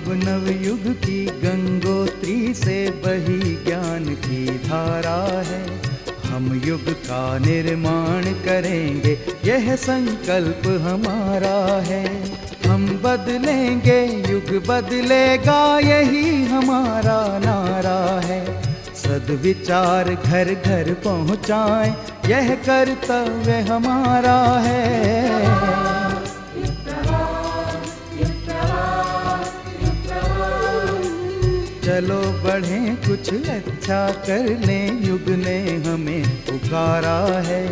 अब नवयुग की गंगोत्री से बही ज्ञान की धारा है। हम युग का निर्माण करेंगे, यह संकल्प हमारा है। हम बदलेंगे, युग बदलेगा, यही हमारा नारा है। सद्विचार घर घर पहुँचाएं, यह कर्तव्य हमारा है। चलो बढ़ें, कुछ अच्छा कर लें, युग ने हमें पुकारा है।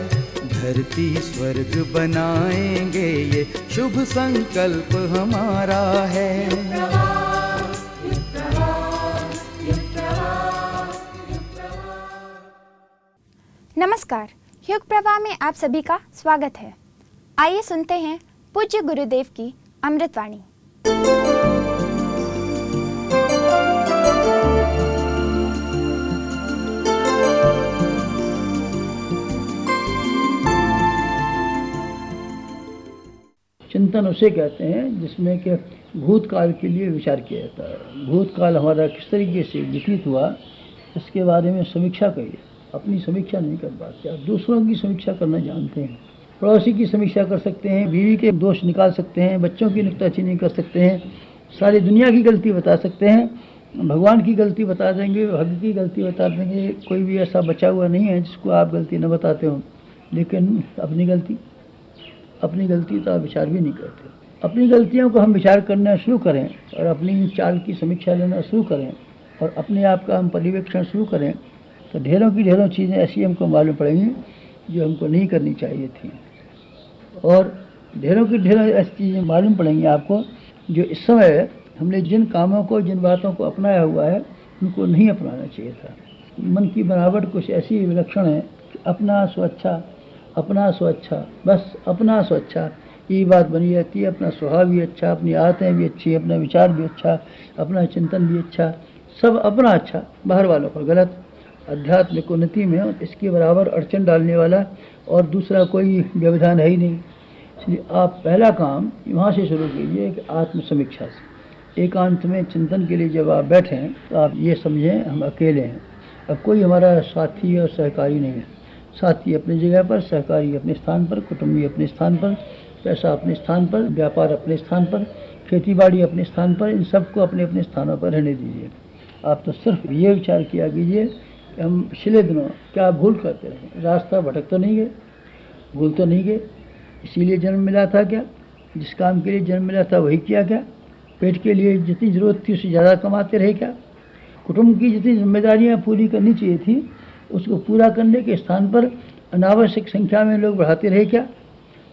धरती स्वर्ग बनाएंगे, ये शुभ संकल्प हमारा है। नमस्कार, युग प्रवाह में आप सभी का स्वागत है। आइए सुनते हैं पूज्य गुरुदेव की अमृतवाणी। चिंतन उसे कहते हैं जिसमें कि भूतकाल के लिए विचार किया जाता है। भूतकाल हमारा किस तरीके से व्यतीत हुआ, इसके बारे में समीक्षा करिए। अपनी समीक्षा नहीं कर पाते, आप दूसरों की समीक्षा करना जानते हैं। पड़ोसी की समीक्षा कर सकते हैं, बीवी के दोष निकाल सकते हैं, बच्चों की नुक्ताचीनी कर सकते हैं, सारी दुनिया की गलती बता सकते हैं, भगवान की गलती बता देंगे, भाग्य की गलती बता देंगे। कोई भी ऐसा बचा हुआ नहीं है जिसको आप गलती न बताते हो। लेकिन अपनी गलती तो आप विचार भी नहीं करते। अपनी गलतियों को हम विचार करना शुरू करें और अपनी चाल की समीक्षा लेना शुरू करें और अपने आप का हम पर्यवेक्षण शुरू करें, तो ढेरों की ढेरों चीज़ें ऐसी हमको मालूम पड़ेंगी जो हमको नहीं करनी चाहिए थी। और ढेरों की ढेरों ऐसी चीज़ें मालूम पड़ेंगी आपको जो इस समय हमने जिन कामों को, जिन बातों को अपनाया हुआ है, उनको नहीं अपनाना चाहिए था। मन की बनावट कुछ ऐसी विलक्षण है कि अपना सो अच्छा, अपना सो अच्छा, बस अपना सो अच्छा, ये बात बनी रहती है। अपना स्वभाव भी अच्छा, अपनी आदतें भी अच्छी, अपना विचार भी अच्छा, अपना चिंतन भी अच्छा, सब अपना अच्छा, बाहर वालों पर गलत। आध्यात्मिक उन्नति में इसके बराबर अड़चन डालने वाला और दूसरा कोई व्यवधान है ही नहीं। इसलिए आप पहला काम वहाँ से शुरू कीजिए कि आत्मसमीक्षा से। एकांत में चिंतन के लिए जब आप बैठें तो आप ये समझें हम अकेले हैं, अब कोई हमारा साथी और सहकारी नहीं है। साथी अपनी जगह पर, सहकारी अपने स्थान पर, कुटुंबी अपने स्थान पर, पैसा अपने स्थान पर, व्यापार अपने स्थान पर, खेतीबाड़ी अपने स्थान पर, इन सबको अपने अपने स्थानों पर रहने दीजिए। आप तो सिर्फ ये विचार किया कीजिए कि हम पिछले दिनों क्या भूल करते रहे, रास्ता भटक तो नहीं गए, भूल तो नहीं गए, इसीलिए जन्म मिला था क्या, जिस काम के लिए जन्म मिला था वही किया क्या, पेट के लिए जितनी ज़रूरत थी उससे ज़्यादा कमाते रहे क्या, कुटुंब की जितनी जिम्मेदारियाँ पूरी करनी चाहिए थी उसको पूरा करने के स्थान पर अनावश्यक संख्या में लोग बढ़ाते रहे क्या,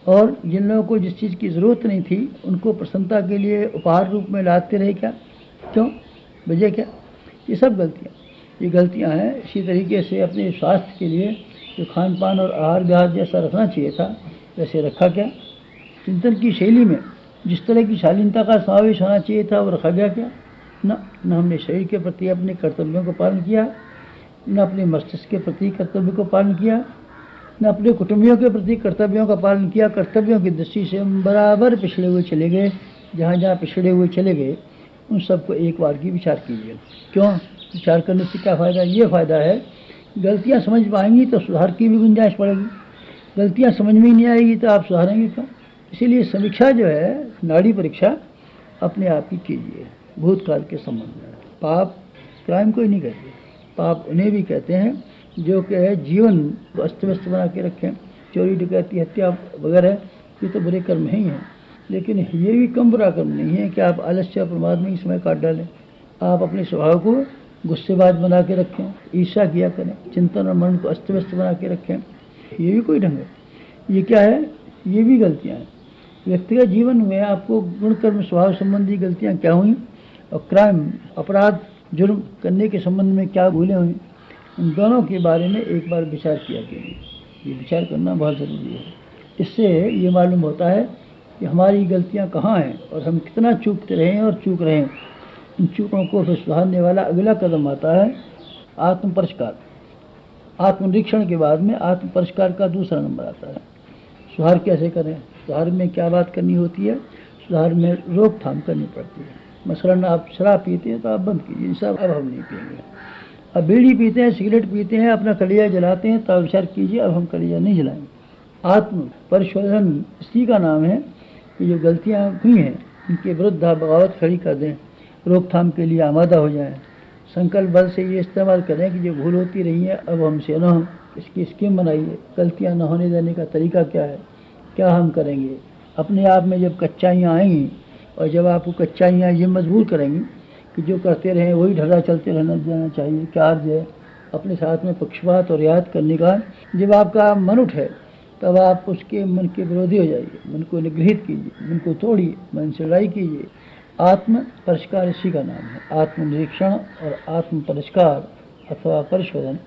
और जिन लोगों को जिस चीज़ की ज़रूरत नहीं थी उनको प्रसन्नता के लिए उपहार रूप में लाते रहे क्या, क्यों, वजह क्या। ये सब गलतियाँ हैं। इसी तरीके से अपने स्वास्थ्य के लिए जो खान पान और आहार विहार जैसा रखना चाहिए था वैसे रखा क्या। चिंतन की शैली में जिस तरह की शालीनता का समावेश होना चाहिए था वो रखा गया क्या। न हमने शरीर के प्रति अपने कर्तव्यों को पालन किया, न अपने मस्तिष्क के प्रति कर्तव्य को पालन किया, न अपने कुटुंबियों के प्रति कर्तव्यों का पालन किया। कर्तव्यों की दृष्टि से हम बराबर पिछड़े हुए चले गए। जहाँ जहाँ पिछड़े हुए चले गए उन सबको एक बार की विचार कीजिए। क्यों विचार करने से क्या फ़ायदा, ये फ़ायदा है गलतियाँ समझ पाएंगी तो सुधार की भी गुंजाइश पड़ेगी। गलतियाँ समझ में ही नहीं आएगी तो आप सुधारेंगे क्यों। इसीलिए समीक्षा जो है, नाड़ी परीक्षा अपने आप ही कीजिए भूतकाल के संबंध में। पाप क्राइम कोई नहीं कहते, पाप उन्हें भी कहते हैं जो कि है जीवन को अस्त व्यस्त बना के रखें। चोरी डकैती हत्या वगैरह ये तो बुरे कर्म ही हैं, लेकिन ये भी कम बुरा कर्म नहीं है कि आप आलस्य प्रमाद में ही समय काट डालें। आप अपने स्वभाव को गुस्सेबाज बना के रखें, ईर्ष्या किया करें, चिंतन और मन को अस्त व्यस्त बना के रखें, ये भी कोई ढंग है। ये क्या है, ये भी गलतियाँ हैं। व्यक्तिगत जीवन में आपको गुण कर्म स्वभाव संबंधी गलतियाँ क्या हुई और क्राइम अपराध जुर्म करने के संबंध में क्या भूलें हुई, इन दोनों के बारे में एक बार विचार किया कीजिए। ये विचार करना बहुत ज़रूरी है। इससे ये मालूम होता है कि हमारी गलतियाँ कहाँ हैं और हम कितना चूकते रहे हैं और चूक रहे हैं। इन चूकों को फिर सुधारने वाला अगला कदम आता है आत्म परिष्कार। आत्मनिरीक्षण के बाद में आत्म परिष्कार का दूसरा नंबर आता है। सुधार कैसे करें, सुधार में क्या बात करनी होती है, सुधार में रोकथाम करनी पड़ती है। मसलन आप शराब पीते हैं तो आप बंद कीजिए, साहब अब हम नहीं पिएंगे। अब बीड़ी पीते हैं, सिगरेट पीते हैं, अपना कलिया जलाते हैं तो विचार कीजिए अब हम कलिया नहीं जलाएंगे। आत्म परिशोधन इसी का नाम है कि जो गलतियाँ हुई हैं उनके विरुद्ध आप बगावत खड़ी कर दें, रोकथाम के लिए आमादा हो जाएं, संकल्प बल से ये इस्तेमाल करें कि जो भूल होती रही है अब हमसे न हो, इसकी स्कीम बनाइए। गलतियाँ न होने देने का तरीका क्या है, क्या हम करेंगे। अपने आप में जब कच्चाइयाँ आएंगी और जब आपको कच्चाइयाँ ये मजबूर करेंगी कि जो करते रहें वही ढर्रा चलते रहना देना चाहिए, क्या अर्ज है। अपने साथ में पक्षपात और रियायत करने का जब आपका मन उठे तब आप उसके मन के विरोधी हो जाइए, मन को निगृहित कीजिए, मन को तोड़िए, मन से लड़ाई कीजिए। आत्म परिष्कार इसी का नाम है। आत्मनिरीक्षण और आत्म परिष्कार अथवा परिशोधन,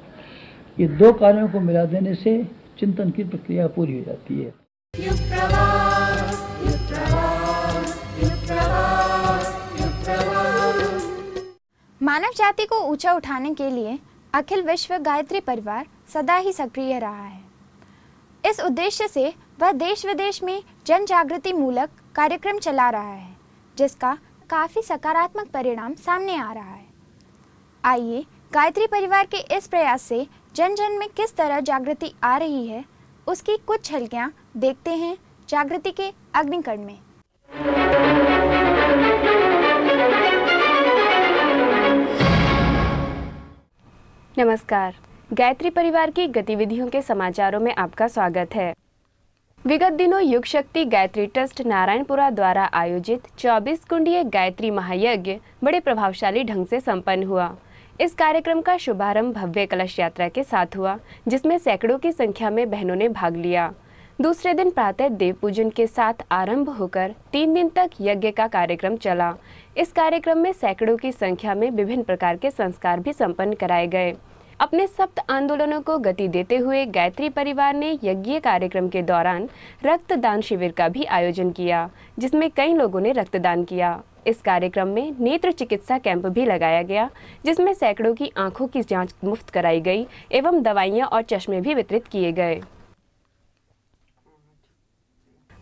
ये दो कार्यों को मिला देने से चिंतन की प्रक्रिया पूरी हो जाती है। मानव जाति को ऊंचा उठाने के लिए अखिल विश्व गायत्री परिवार सदा ही सक्रिय रहा है। इस उद्देश्य से वह देश विदेश में जन जागृति मूलक कार्यक्रम चला रहा है, जिसका काफी सकारात्मक परिणाम सामने आ रहा है। आइए गायत्री परिवार के इस प्रयास से जन जन में किस तरह जागृति आ रही है, उसकी कुछ झलकियां देखते हैं जागृति के अग्निकण में। नमस्कार, गायत्री परिवार की गतिविधियों के समाचारों में आपका स्वागत है। विगत दिनों युग शक्ति गायत्री ट्रस्ट नारायणपुरा द्वारा आयोजित 24 कुंडीय गायत्री महायज्ञ बड़े प्रभावशाली ढंग से संपन्न हुआ। इस कार्यक्रम का शुभारंभ भव्य कलश यात्रा के साथ हुआ, जिसमें सैकड़ों की संख्या में बहनों ने भाग लिया। दूसरे दिन प्रातः देव पूजन के साथ आरंभ होकर 3 दिन तक यज्ञ का कार्यक्रम चला। इस कार्यक्रम में सैकड़ों की संख्या में विभिन्न प्रकार के संस्कार भी संपन्न कराए गए। अपने सप्त आंदोलनों को गति देते हुए गायत्री परिवार ने यज्ञ कार्यक्रम के दौरान रक्तदान शिविर का भी आयोजन किया, जिसमें कई लोगों ने रक्तदान किया। इस कार्यक्रम में नेत्र चिकित्सा कैंप भी लगाया गया, जिसमें सैकड़ों की आंखों की जांच मुफ्त कराई गई एवं दवाइयां और चश्मे भी वितरित किए गए।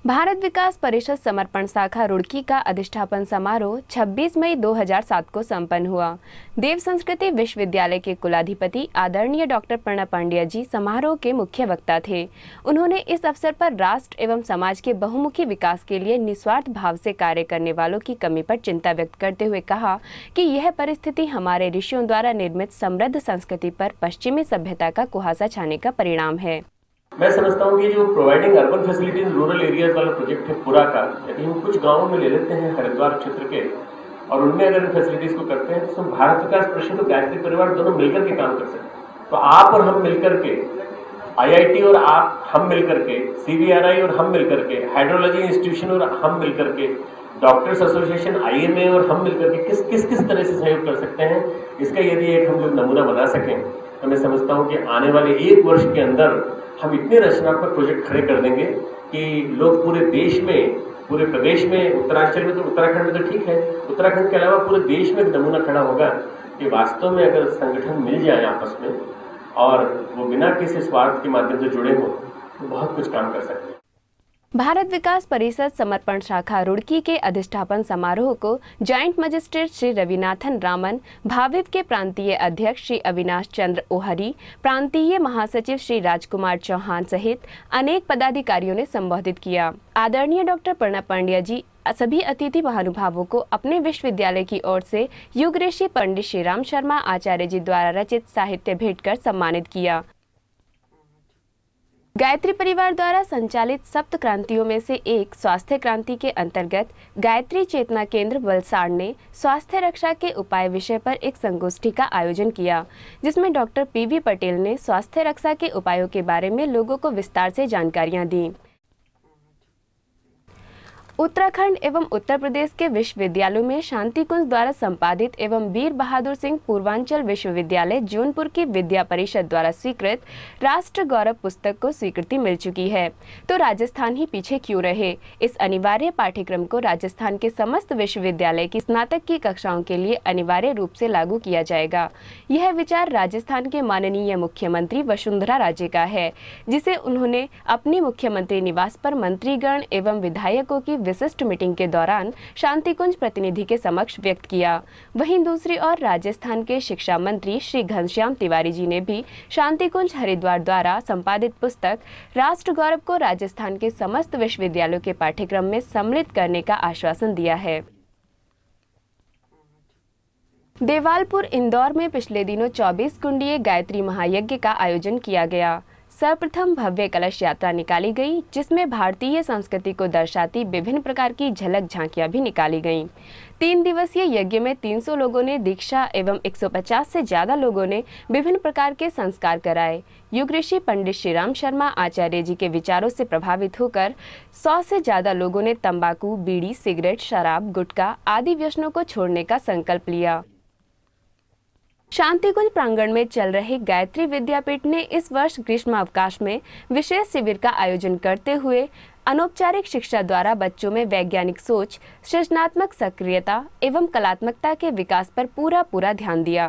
भारत विकास परिषद समर्पण शाखा रुड़की का अधिष्ठापन समारोह 26 मई 2007 को संपन्न हुआ। देव संस्कृति विश्वविद्यालय के कुलाधिपति आदरणीय डॉक्टर प्रणब पांड्या जी समारोह के मुख्य वक्ता थे। उन्होंने इस अवसर पर राष्ट्र एवं समाज के बहुमुखी विकास के लिए निस्वार्थ भाव से कार्य करने वालों की कमी पर चिंता व्यक्त करते हुए कहा कि यह परिस्थिति हमारे ऋषियों द्वारा निर्मित समृद्ध संस्कृति पर पश्चिमी सभ्यता का कुहासा छाने का परिणाम है। मैं समझता हूँ कि जो providing urban facilities rural areas वाला प्रोजेक्ट है पूरा का, यदि हम कुछ गाँवों में ले लेते हैं हरिद्वार क्षेत्र के और उनमें अगर इन फैसिलिटीज को करते हैं तो भारत विकास परिषद और गायत्री परिवार दोनों मिलकर के काम कर सकते हैं। तो आप और हम मिलकर के, IIT और आप हम मिलकर के, CBRI और हम मिलकर के, हाइड्रोलॉजी इंस्टीट्यूशन और हम मिलकर के, डॉक्टर्स एसोसिएशन IMA और हम मिलकर के किस तरह से सहयोग कर सकते हैं, इसका यदि एक हम लोग नमूना बना सकें तो मैं समझता हूँ कि आने वाले 1 वर्ष के अंदर हम इतने रचनात्मक प्रोजेक्ट खड़े कर देंगे कि लोग पूरे देश में, पूरे प्रदेश में, उत्तरांचल में तो, उत्तराखंड में तो ठीक है, उत्तराखंड के अलावा पूरे देश में एक नमूना खड़ा होगा कि वास्तव में अगर संगठन मिल जाए आपस में और वो बिना किसी स्वार्थ के माध्यम से जुड़े हों तो बहुत कुछ काम कर सकते हैं। भारत विकास परिषद समर्पण शाखा रुड़की के अधिष्ठापन समारोह को जॉइंट मजिस्ट्रेट श्री रविनाथन रामन, भाविव के प्रांतीय अध्यक्ष श्री अविनाश चंद्र ओहरी, प्रांतीय महासचिव श्री राजकुमार चौहान सहित अनेक पदाधिकारियों ने संबोधित किया। आदरणीय डॉक्टर प्रणब पांड्या जी सभी अतिथि महानुभावों को अपने विश्वविद्यालय की ओर से युग ऋषि पंडित श्री राम शर्मा आचार्य जी द्वारा रचित साहित्य भेंट कर सम्मानित किया। गायत्री परिवार द्वारा संचालित सप्त क्रांतियों में से एक स्वास्थ्य क्रांति के अंतर्गत गायत्री चेतना केंद्र वलसाड़ ने स्वास्थ्य रक्षा के उपाय विषय पर एक संगोष्ठी का आयोजन किया, जिसमें डॉक्टर PV पटेल ने स्वास्थ्य रक्षा के उपायों के बारे में लोगों को विस्तार से जानकारियां दी। उत्तराखंड एवं उत्तर प्रदेश के विश्वविद्यालयों में शांति कुंज द्वारा संपादित एवं वीर बहादुर सिंह पूर्वांचल विश्वविद्यालय जौनपुर की विद्या परिषद द्वारा स्वीकृत राष्ट्र गौरव पुस्तक को स्वीकृति मिल चुकी है, तो राजस्थान ही पीछे क्यों रहे। इस अनिवार्य पाठ्यक्रम को राजस्थान के समस्त विश्वविद्यालय की स्नातक की कक्षाओं के लिए अनिवार्य रूप से लागू किया जाएगा। यह विचार राजस्थान के माननीय मुख्यमंत्री वसुंधरा राजे का है, जिसे उन्होंने अपने मुख्यमंत्री निवास पर मंत्रीगण एवं विधायकों की विशिष्ट मीटिंग के दौरान शांति कुंज प्रतिनिधि के समक्ष व्यक्त किया। वहीं दूसरी ओर राजस्थान के शिक्षा मंत्री श्री घनश्याम तिवारी जी ने भी शांति कुंज हरिद्वार द्वारा संपादित पुस्तक राष्ट्र गौरव को राजस्थान के समस्त विश्वविद्यालयों के पाठ्यक्रम में सम्मिलित करने का आश्वासन दिया है। देवालपुर इंदौर में पिछले दिनों 24 कुंडीय गायत्री महायज्ञ का आयोजन किया गया। सर्वप्रथम भव्य कलश यात्रा निकाली गई, जिसमें भारतीय संस्कृति को दर्शाती विभिन्न प्रकार की झलक झांकियां भी निकाली गईं। 3 दिवसीय यज्ञ में 300 लोगों ने दीक्षा एवं 150 से ज्यादा लोगों ने विभिन्न प्रकार के संस्कार कराए। युग ऋषि पंडित श्रीराम शर्मा आचार्य जी के विचारों से प्रभावित होकर 100 से ज्यादा लोगों ने तंबाकू, बीड़ी, सिगरेट, शराब, गुटखा आदि व्यसनों को छोड़ने का संकल्प लिया। शांति कुंज प्रांगण में चल रहे गायत्री विद्यापीठ ने इस वर्ष ग्रीष्मावकाश में विशेष शिविर का आयोजन करते हुए अनौपचारिक शिक्षा द्वारा बच्चों में वैज्ञानिक सोच, सृजनात्मक सक्रियता एवं कलात्मकता के विकास पर पूरा ध्यान दिया।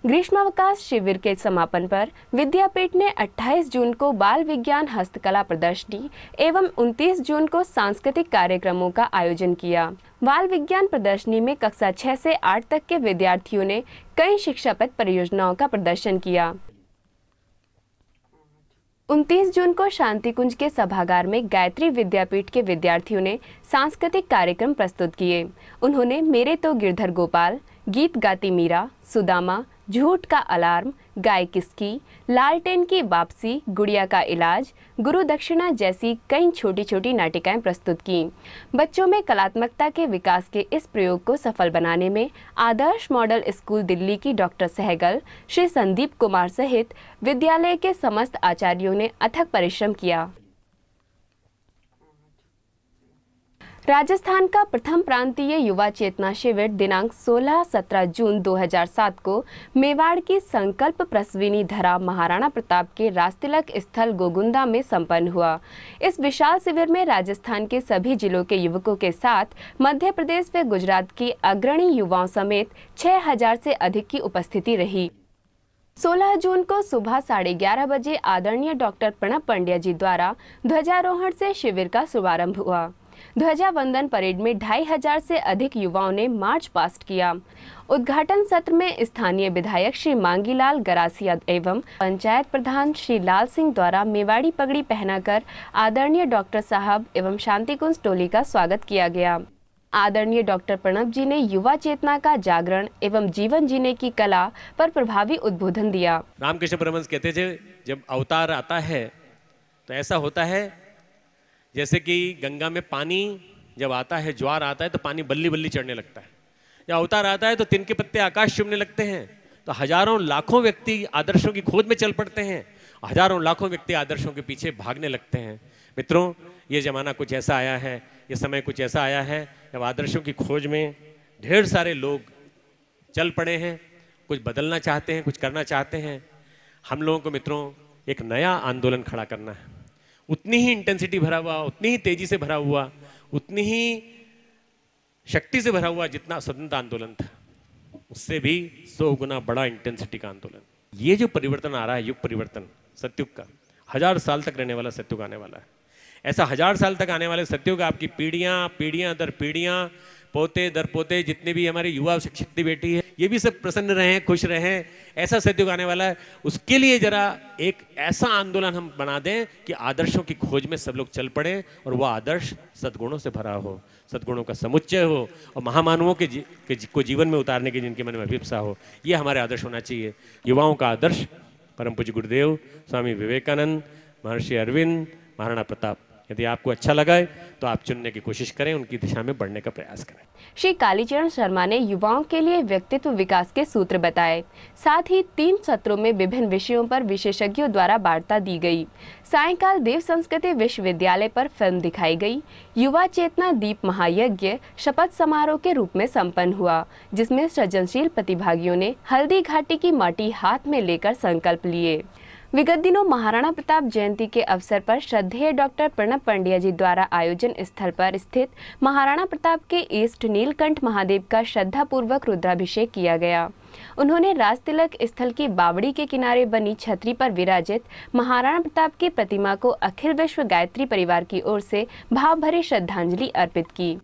ग्रीष्मावकाश शिविर के समापन पर विद्यापीठ ने 28 जून को बाल विज्ञान हस्तकला प्रदर्शनी एवं 29 जून को सांस्कृतिक कार्यक्रमों का आयोजन किया। बाल विज्ञान प्रदर्शनी में कक्षा 6 से 8 तक के विद्यार्थियों ने कई शिक्षापद परियोजनाओं का प्रदर्शन किया। 29 जून को शांति कुंज के सभागार में गायत्री विद्यापीठ के विद्यार्थियों ने सांस्कृतिक कार्यक्रम प्रस्तुत किए। उन्होंने मेरे तो गिरधर गोपाल, गीत गाती मीरा, सुदामा, झूठ का अलार्म, गाय किसकी, लालटेन की वापसी, गुड़िया का इलाज, गुरु दक्षिणा जैसी कई छोटी छोटी नाटिकाएं प्रस्तुत की। बच्चों में कलात्मकता के विकास के इस प्रयोग को सफल बनाने में आदर्श मॉडल स्कूल दिल्ली की डॉक्टर सहगल, श्री संदीप कुमार सहित विद्यालय के समस्त आचार्यों ने अथक परिश्रम किया। राजस्थान का प्रथम प्रांतीय युवा चेतना शिविर दिनांक 16-17 जून 2007 को मेवाड़ की संकल्प प्रसविनी धरा महाराणा प्रताप के राजतिलक स्थल गोगुंदा में संपन्न हुआ। इस विशाल शिविर में राजस्थान के सभी जिलों के युवकों के साथ मध्य प्रदेश व गुजरात की अग्रणी युवाओं समेत 6000 से अधिक की उपस्थिति रही। 16 जून को सुबह 11:30 बजे आदरणीय डॉक्टर प्रणब पंड्या जी द्वारा ध्वजारोहण से शिविर का शुभारंभ हुआ। ध्वजा वंदन परेड में 2500 से अधिक युवाओं ने मार्च पास्ट किया। उद्घाटन सत्र में स्थानीय विधायक श्री मांगीलाल गरासिया एवं पंचायत प्रधान श्री लाल सिंह द्वारा मेवाड़ी पगड़ी पहनाकर आदरणीय डॉक्टर साहब एवं शांति कुंज टोली का स्वागत किया गया। आदरणीय डॉक्टर प्रणब जी ने युवा चेतना का जागरण एवं जीवन जीने की कला पर प्रभावी उद्बोधन दिया। रामकृष्ण परमहंस कहते थे, जब अवतार आता है तो ऐसा होता है जैसे कि गंगा में पानी जब आता है, ज्वार आता है तो पानी बल्ली बल्ली चढ़ने लगता है। जब अवतार आता है तो तिनके पत्ते आकाश चूमने लगते हैं। तो हजारों लाखों व्यक्ति आदर्शों की खोज में चल पड़ते हैं, हजारों लाखों व्यक्ति आदर्शों के पीछे भागने लगते हैं। मित्रों, ये जमाना कुछ ऐसा आया है, ये समय कुछ ऐसा आया है जब आदर्शों की खोज में ढेर सारे लोग चल पड़े हैं, कुछ बदलना चाहते हैं, कुछ करना चाहते हैं। हम लोगों को मित्रों एक नया आंदोलन खड़ा करना है, उतनी ही इंटेंसिटी भरा हुआ, उतनी ही तेजी से भरा हुआ, उतनी ही शक्ति से भरा हुआ जितना स्वतंत्रता आंदोलन था, उससे भी 100 गुना बड़ा इंटेंसिटी का आंदोलन। ये जो परिवर्तन आ रहा है, युग परिवर्तन सत्युग का, 1000 साल तक रहने वाला सत्युग आने वाला है। ऐसा 1000 साल तक आने वाले सत्युग आपकी पीढ़ियां दर पीढ़ियां, पोते दर पोते, जितने भी हमारे युवा शक्ति बेटी है, ये भी सब प्रसन्न रहें, खुश रहें, ऐसा सत्युग आने वाला है। उसके लिए जरा एक ऐसा आंदोलन हम बना दें कि आदर्शों की खोज में सब लोग चल पड़े और वह आदर्श सद्गुणों से भरा हो, सद्गुणों का समुच्चय हो और महामानवों को जीवन में उतारने की जिनके मन में अभिप्सा हो, ये हमारे आदर्श होना चाहिए। युवाओं का आदर्श परम पूज्य गुरुदेव, स्वामी विवेकानंद, महर्षि अरविंद, महाराणा प्रताप। यदि आपको अच्छा लगा है तो आप चुनने की कोशिश करें, उनकी दिशा में बढ़ने का प्रयास करें। श्री कालीचरण शर्मा ने युवाओं के लिए व्यक्तित्व विकास के सूत्र बताए। साथ ही 3 सत्रों में विभिन्न विषयों पर विशेषज्ञों द्वारा वार्ता दी गई। सायंकाल देव संस्कृति विश्वविद्यालय पर फिल्म दिखाई गई। युवा चेतना दीप महायज्ञ शपथ समारोह के रूप में संपन्न हुआ, जिसमें सृजनशील प्रतिभागियों ने हल्दी घाटी की माटी हाथ में लेकर संकल्प लिए। विगत दिनों महाराणा प्रताप जयंती के अवसर पर श्रद्धेय डॉक्टर प्रणब पंड्या जी द्वारा आयोजन स्थल पर स्थित महाराणा प्रताप के ईष्ट नीलकंठ महादेव का श्रद्धापूर्वक रुद्राभिषेक किया गया। उन्होंने राजतिलक स्थल की बावड़ी के किनारे बनी छतरी पर विराजित महाराणा प्रताप की प्रतिमा को अखिल विश्व गायत्री परिवार की ओर से भावभरी श्रद्धांजलि अर्पित की।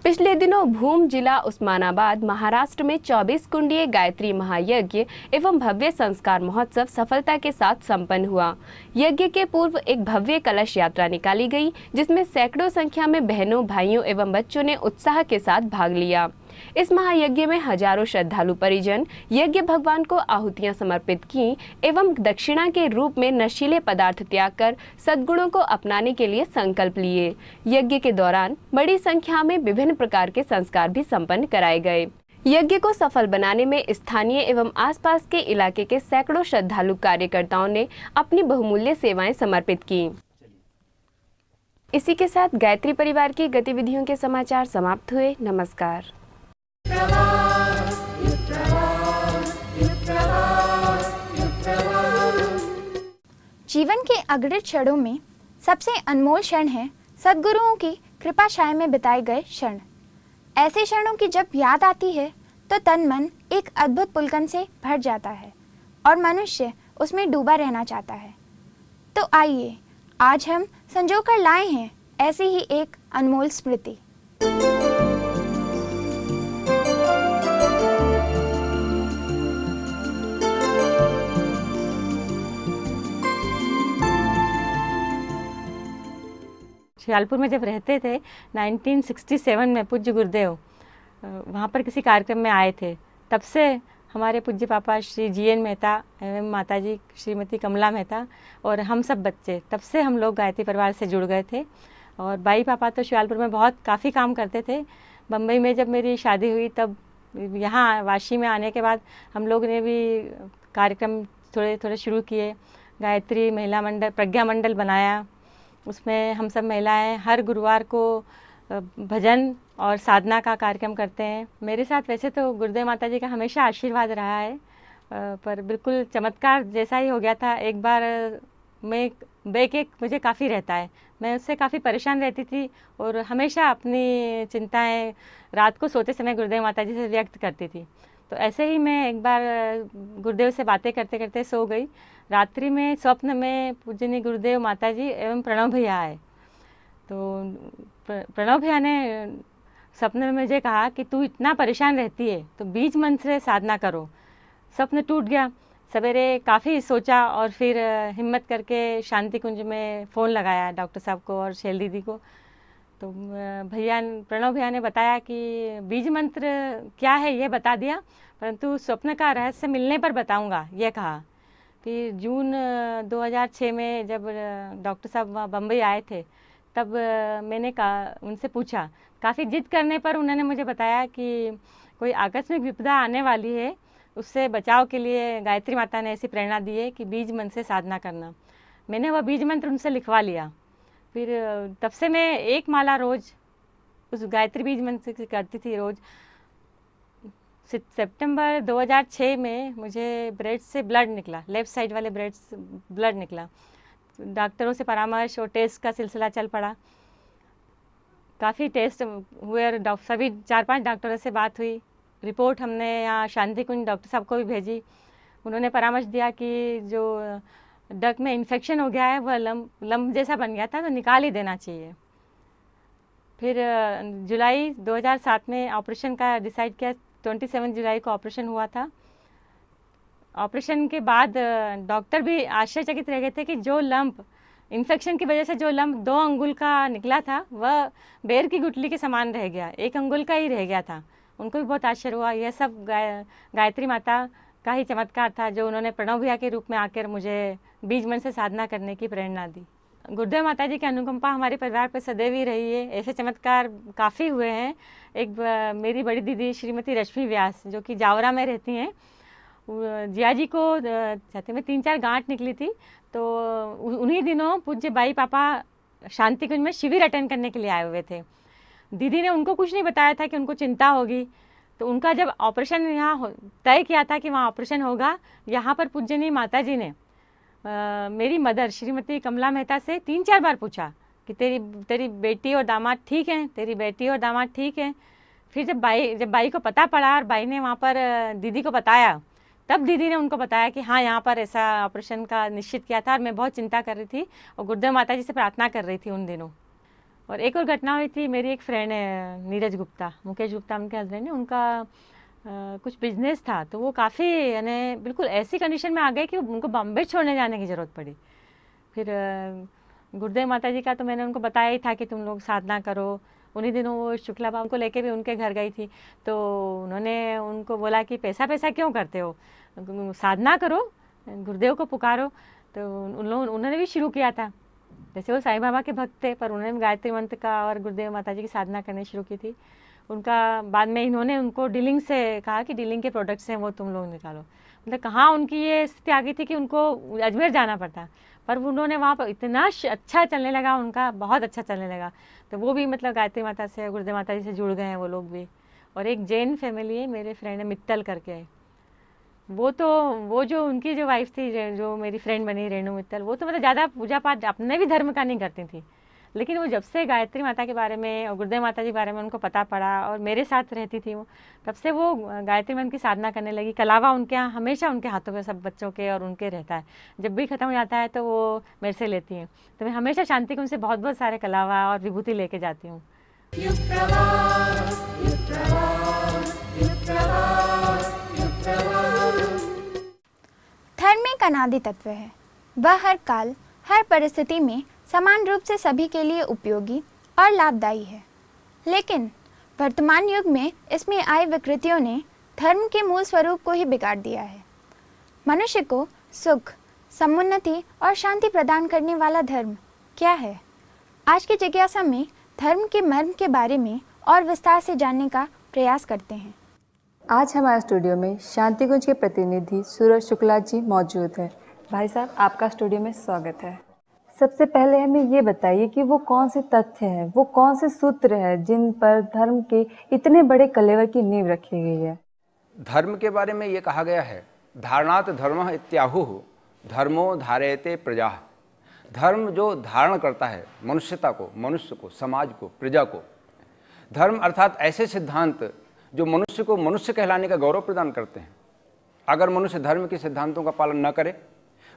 पिछले दिनों भूम जिला उस्मानाबाद महाराष्ट्र में 24 कुंडीय गायत्री महायज्ञ एवं भव्य संस्कार महोत्सव सफलता के साथ संपन्न हुआ। यज्ञ के पूर्व एक भव्य कलश यात्रा निकाली गई, जिसमें सैकड़ों संख्या में बहनों, भाइयों एवं बच्चों ने उत्साह के साथ भाग लिया। इस महायज्ञ में हजारों श्रद्धालु परिजन यज्ञ भगवान को आहुतियां समर्पित की एवं दक्षिणा के रूप में नशीले पदार्थ त्याग कर सद्गुणों को अपनाने के लिए संकल्प लिए। यज्ञ के दौरान बड़ी संख्या में विभिन्न प्रकार के संस्कार भी संपन्न कराए गए। यज्ञ को सफल बनाने में स्थानीय एवं आसपास के इलाके के सैकड़ों श्रद्धालु कार्यकर्ताओं ने अपनी बहुमूल्य सेवाएं समर्पित की। इसी के साथ गायत्री परिवार की गतिविधियों के समाचार समाप्त हुए। नमस्कार। जीवन के अगणित क्षणों में सबसे अनमोल क्षण है सद्गुरुओं की कृपा छाया में बिताए गए क्षण। ऐसे क्षणों की जब याद आती है तो तन मन एक अद्भुत पुलकन से भर जाता है और मनुष्य उसमें डूबा रहना चाहता है। तो आइए आज हम संजो कर लाए हैं ऐसी ही एक अनमोल स्मृति। श्यालपुर में जब रहते थे 1967 में पूज्य गुरुदेव वहाँ पर किसी कार्यक्रम में आए थे। तब से हमारे पूज्य पापा श्री GN मेहता एवं माताजी श्रीमती कमला मेहता और हम सब बच्चे तब से हम लोग गायत्री परिवार से जुड़ गए थे। और बाई पापा तो श्यालपुर में काफ़ी काम करते थे। बम्बई में जब मेरी शादी हुई तब यहाँ वाशी में आने के बाद हम लोग ने भी कार्यक्रम थोड़े थोड़े शुरू किए। गायत्री महिला मंडल, प्रज्ञा मंडल बनाया। उसमें हम सब महिलाएं हर गुरुवार को भजन और साधना का कार्यक्रम करते हैं। मेरे साथ वैसे तो गुरुदेव माता जी का हमेशा आशीर्वाद रहा है, पर बिल्कुल चमत्कार जैसा ही हो गया था। एक बार मैं बैक मुझे काफ़ी रहता है, मैं उससे काफ़ी परेशान रहती थी और हमेशा अपनी चिंताएं रात को सोते समय गुरुदेव माता जी से व्यक्त करती थी। तो ऐसे ही मैं एक बार गुरुदेव से बातें करते करते सो गई। रात्रि में स्वप्न में पूजनीय गुरुदेव माता जी एवं प्रणव भैया आए। तो प्रणव भैया ने सपने में मुझे कहा कि तू इतना परेशान रहती है तो बीज मंत्र से साधना करो। सपना टूट गया। सवेरे काफ़ी सोचा और फिर हिम्मत करके शांति कुंज में फ़ोन लगाया डॉक्टर साहब को और शैल दीदी को। तो प्रणव भैया ने बताया कि बीज मंत्र क्या है ये बता दिया, परंतु स्वप्न का रहस्य मिलने पर बताऊंगा ये कहा। फिर जून 2006 में जब डॉक्टर साहब वहाँ बम्बई आए थे तब मैंने उनसे पूछा। काफ़ी जिद करने पर उन्होंने मुझे बताया कि कोई आकस्मिक विपदा आने वाली है, उससे बचाव के लिए गायत्री माता ने ऐसी प्रेरणा दी है कि बीज मंत्र से साधना करना। मैंने वह बीज मंत्र उनसे लिखवा लिया। फिर तब से मैं एक माला रोज़ उस गायत्री बीज मंत्र से करती थी रोज़। सितंबर 2006 में मुझे ब्रेड से ब्लड निकला, लेफ़्ट साइड वाले ब्रेड से ब्लड निकला। डॉक्टरों से परामर्श और टेस्ट का सिलसिला चल पड़ा। काफ़ी टेस्ट हुए और सभी 4-5 डॉक्टरों से बात हुई। रिपोर्ट हमने यहाँ शांति कुंज डॉक्टर साहब को भी भेजी। उन्होंने परामर्श दिया कि जो डक में इन्फेक्शन हो गया है वह लम्ब जैसा बन गया था तो निकाल ही देना चाहिए। फिर जुलाई 2007 में ऑपरेशन का डिसाइड किया। 27 जुलाई को ऑपरेशन हुआ था। ऑपरेशन के बाद डॉक्टर भी आश्चर्यचकित रह गए थे कि जो लंप इन्फेक्शन की वजह से जो लंप 2 अंगुल का निकला था वह बेर की गुठली के समान रह गया, 1 अंगुल का ही रह गया था। उनको भी बहुत आश्चर्य हुआ। यह सब गायत्री माता का ही चमत्कार था जो उन्होंने प्रणव भैया के रूप में आकर मुझे बीज मंत्र से साधना करने की प्रेरणा दी। गुरुदेव माता जी की अनुकंपा हमारे परिवार पर सदैव ही रही है। ऐसे चमत्कार काफ़ी हुए हैं। एक मेरी बड़ी दीदी श्रीमती रश्मि व्यास जो कि जावरा में रहती हैं, जिया जी को छाती में 3-4 गांठ निकली थी। तो उन्हीं दिनों पूज्य बाई पापा शांति कुंज में शिविर अटेंड करने के लिए आए हुए थे। दीदी ने उनको कुछ नहीं बताया था कि उनको चिंता होगी। तो उनका जब ऑपरेशन यहाँ तय किया था कि वहाँ ऑपरेशन होगा, यहाँ पर पूज्यनीय माता जी ने मेरी मदर श्रीमती कमला मेहता से 3-4 बार पूछा कि तेरी बेटी और दामाद ठीक हैं, तेरी बेटी और दामाद ठीक हैं। फिर जब बाई को पता पड़ा और बाई ने वहाँ पर दीदी को बताया, तब दीदी ने उनको बताया कि हाँ यहाँ पर ऐसा ऑपरेशन का निश्चित किया था। और मैं बहुत चिंता कर रही थी और गुरुदेव माता जी से प्रार्थना कर रही थी उन दिनों। और एक और घटना हुई थी, मेरी एक फ्रेंड है नीरज गुप्ता, मुकेश गुप्ता उनके हस्बैंड है, उनका कुछ बिजनेस था, तो वो काफ़ी यानी बिल्कुल ऐसी कंडीशन में आ गए कि उनको बॉम्बे छोड़ने जाने की ज़रूरत पड़ी। फिर गुरुदेव माता जी का तो मैंने उनको बताया ही था कि तुम लोग साधना करो। उन्हीं दिनों वो शुक्ला बाबू को लेके भी उनके घर गई थी, तो उन्होंने उनको बोला कि पैसा क्यों करते हो, साधना करो, गुरुदेव को पुकारो। तो उन्होंने भी शुरू किया था। जैसे वो साईं बाबा के भक्त थे, पर उन्होंने गायत्री मंत्र का और गुरुदेव माता जी की साधना करनी शुरू की थी। उनका बाद में इन्होंने उनको डीलिंग से कहा कि डीलिंग के प्रोडक्ट्स हैं वो तुम लोग निकालो। मतलब कहाँ उनकी ये स्थिति आ गई थी कि उनको अजमेर जाना पड़ता, पर उन्होंने वहाँ पर इतना अच्छा चलने लगा, उनका बहुत अच्छा चलने लगा। तो वो भी मतलब गायत्री माता से, गुरुदेव माता जी से जुड़ गए हैं वो लोग भी। और एक जैन फैमिली है, मेरे फ्रेंड है मित्तल करके, वो जो उनकी जो वाइफ थी, जो मेरी फ्रेंड बनी रेणु मित्तल, वो तो मतलब ज़्यादा पूजा पाठ अपने भी धर्म का नहीं करती थी, लेकिन वो जब से गायत्री माता के बारे में और गुरुदेव माता जी के बारे में उनको पता पड़ा और मेरे साथ रहती थी वो, तब से वो गायत्री मंत्र की साधना करने लगी। कलावा उनके यहाँ हमेशा उनके हाथों पे सब बच्चों के और उनके रहता है, जब भी ख़त्म हो जाता है तो वो मेरे से लेती हैं। तो मैं हमेशा शांति कुंज से बहुत बहुत सारे कलावा और विभूति लेके जाती हूँ। धर्म एक अनादि तत्व है। वह हर काल हर परिस्थिति में समान रूप से सभी के लिए उपयोगी और लाभदायी है, लेकिन वर्तमान युग में इसमें आई विकृतियों ने धर्म के मूल स्वरूप को ही बिगाड़ दिया है। मनुष्य को सुख, समुन्नति और शांति प्रदान करने वाला धर्म क्या है? आज की जिज्ञासा में धर्म के मर्म के बारे में और विस्तार से जानने का प्रयास करते हैं। आज हमारे स्टूडियो में शांति कुंज के प्रतिनिधि सूरज शुक्ला जी मौजूद हैं। भाई साहब, आपका स्टूडियो में स्वागत है। सबसे पहले हमें ये बताइए कि वो कौन से तथ्य हैं, वो कौन से सूत्र हैं जिन पर धर्म के इतने बड़े कलेवर की नींव रखी गई है। धर्म के बारे में ये कहा गया है, धारणात धर्मः इत्याहुः धर्मो धारयते प्रजा। धर्म जो धारण करता है मनुष्यता को, मनुष्य को, समाज को, प्रजा को। धर्म अर्थात ऐसे सिद्धांत जो मनुष्य को मनुष्य कहलाने का गौरव प्रदान करते हैं। अगर मनुष्य धर्म के सिद्धांतों का पालन न करे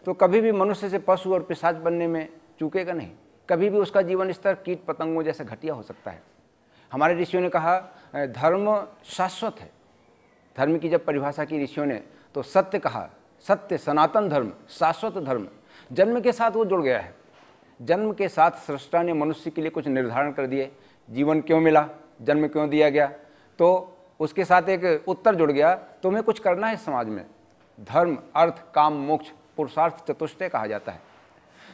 तो कभी भी मनुष्य से पशु और पिशाच बनने में चूकेगा नहीं। कभी भी उसका जीवन स्तर कीट पतंगों जैसे घटिया हो सकता है। हमारे ऋषियों ने कहा धर्म शाश्वत है। धर्म की जब परिभाषा की ऋषियों ने तो सत्य कहा, सत्य सनातन धर्म, शाश्वत धर्म। जन्म के साथ वो जुड़ गया है। जन्म के साथ सृष्टा ने मनुष्य के लिए कुछ निर्धारण कर दिए। जीवन क्यों मिला, जन्म क्यों दिया गया, तो उसके साथ एक उत्तर जुड़ गया, तुम्हें कुछ करना है समाज में। धर्म, अर्थ, काम, मोक्ष, पुरुषार्थ चतुष्टय कहा जाता है।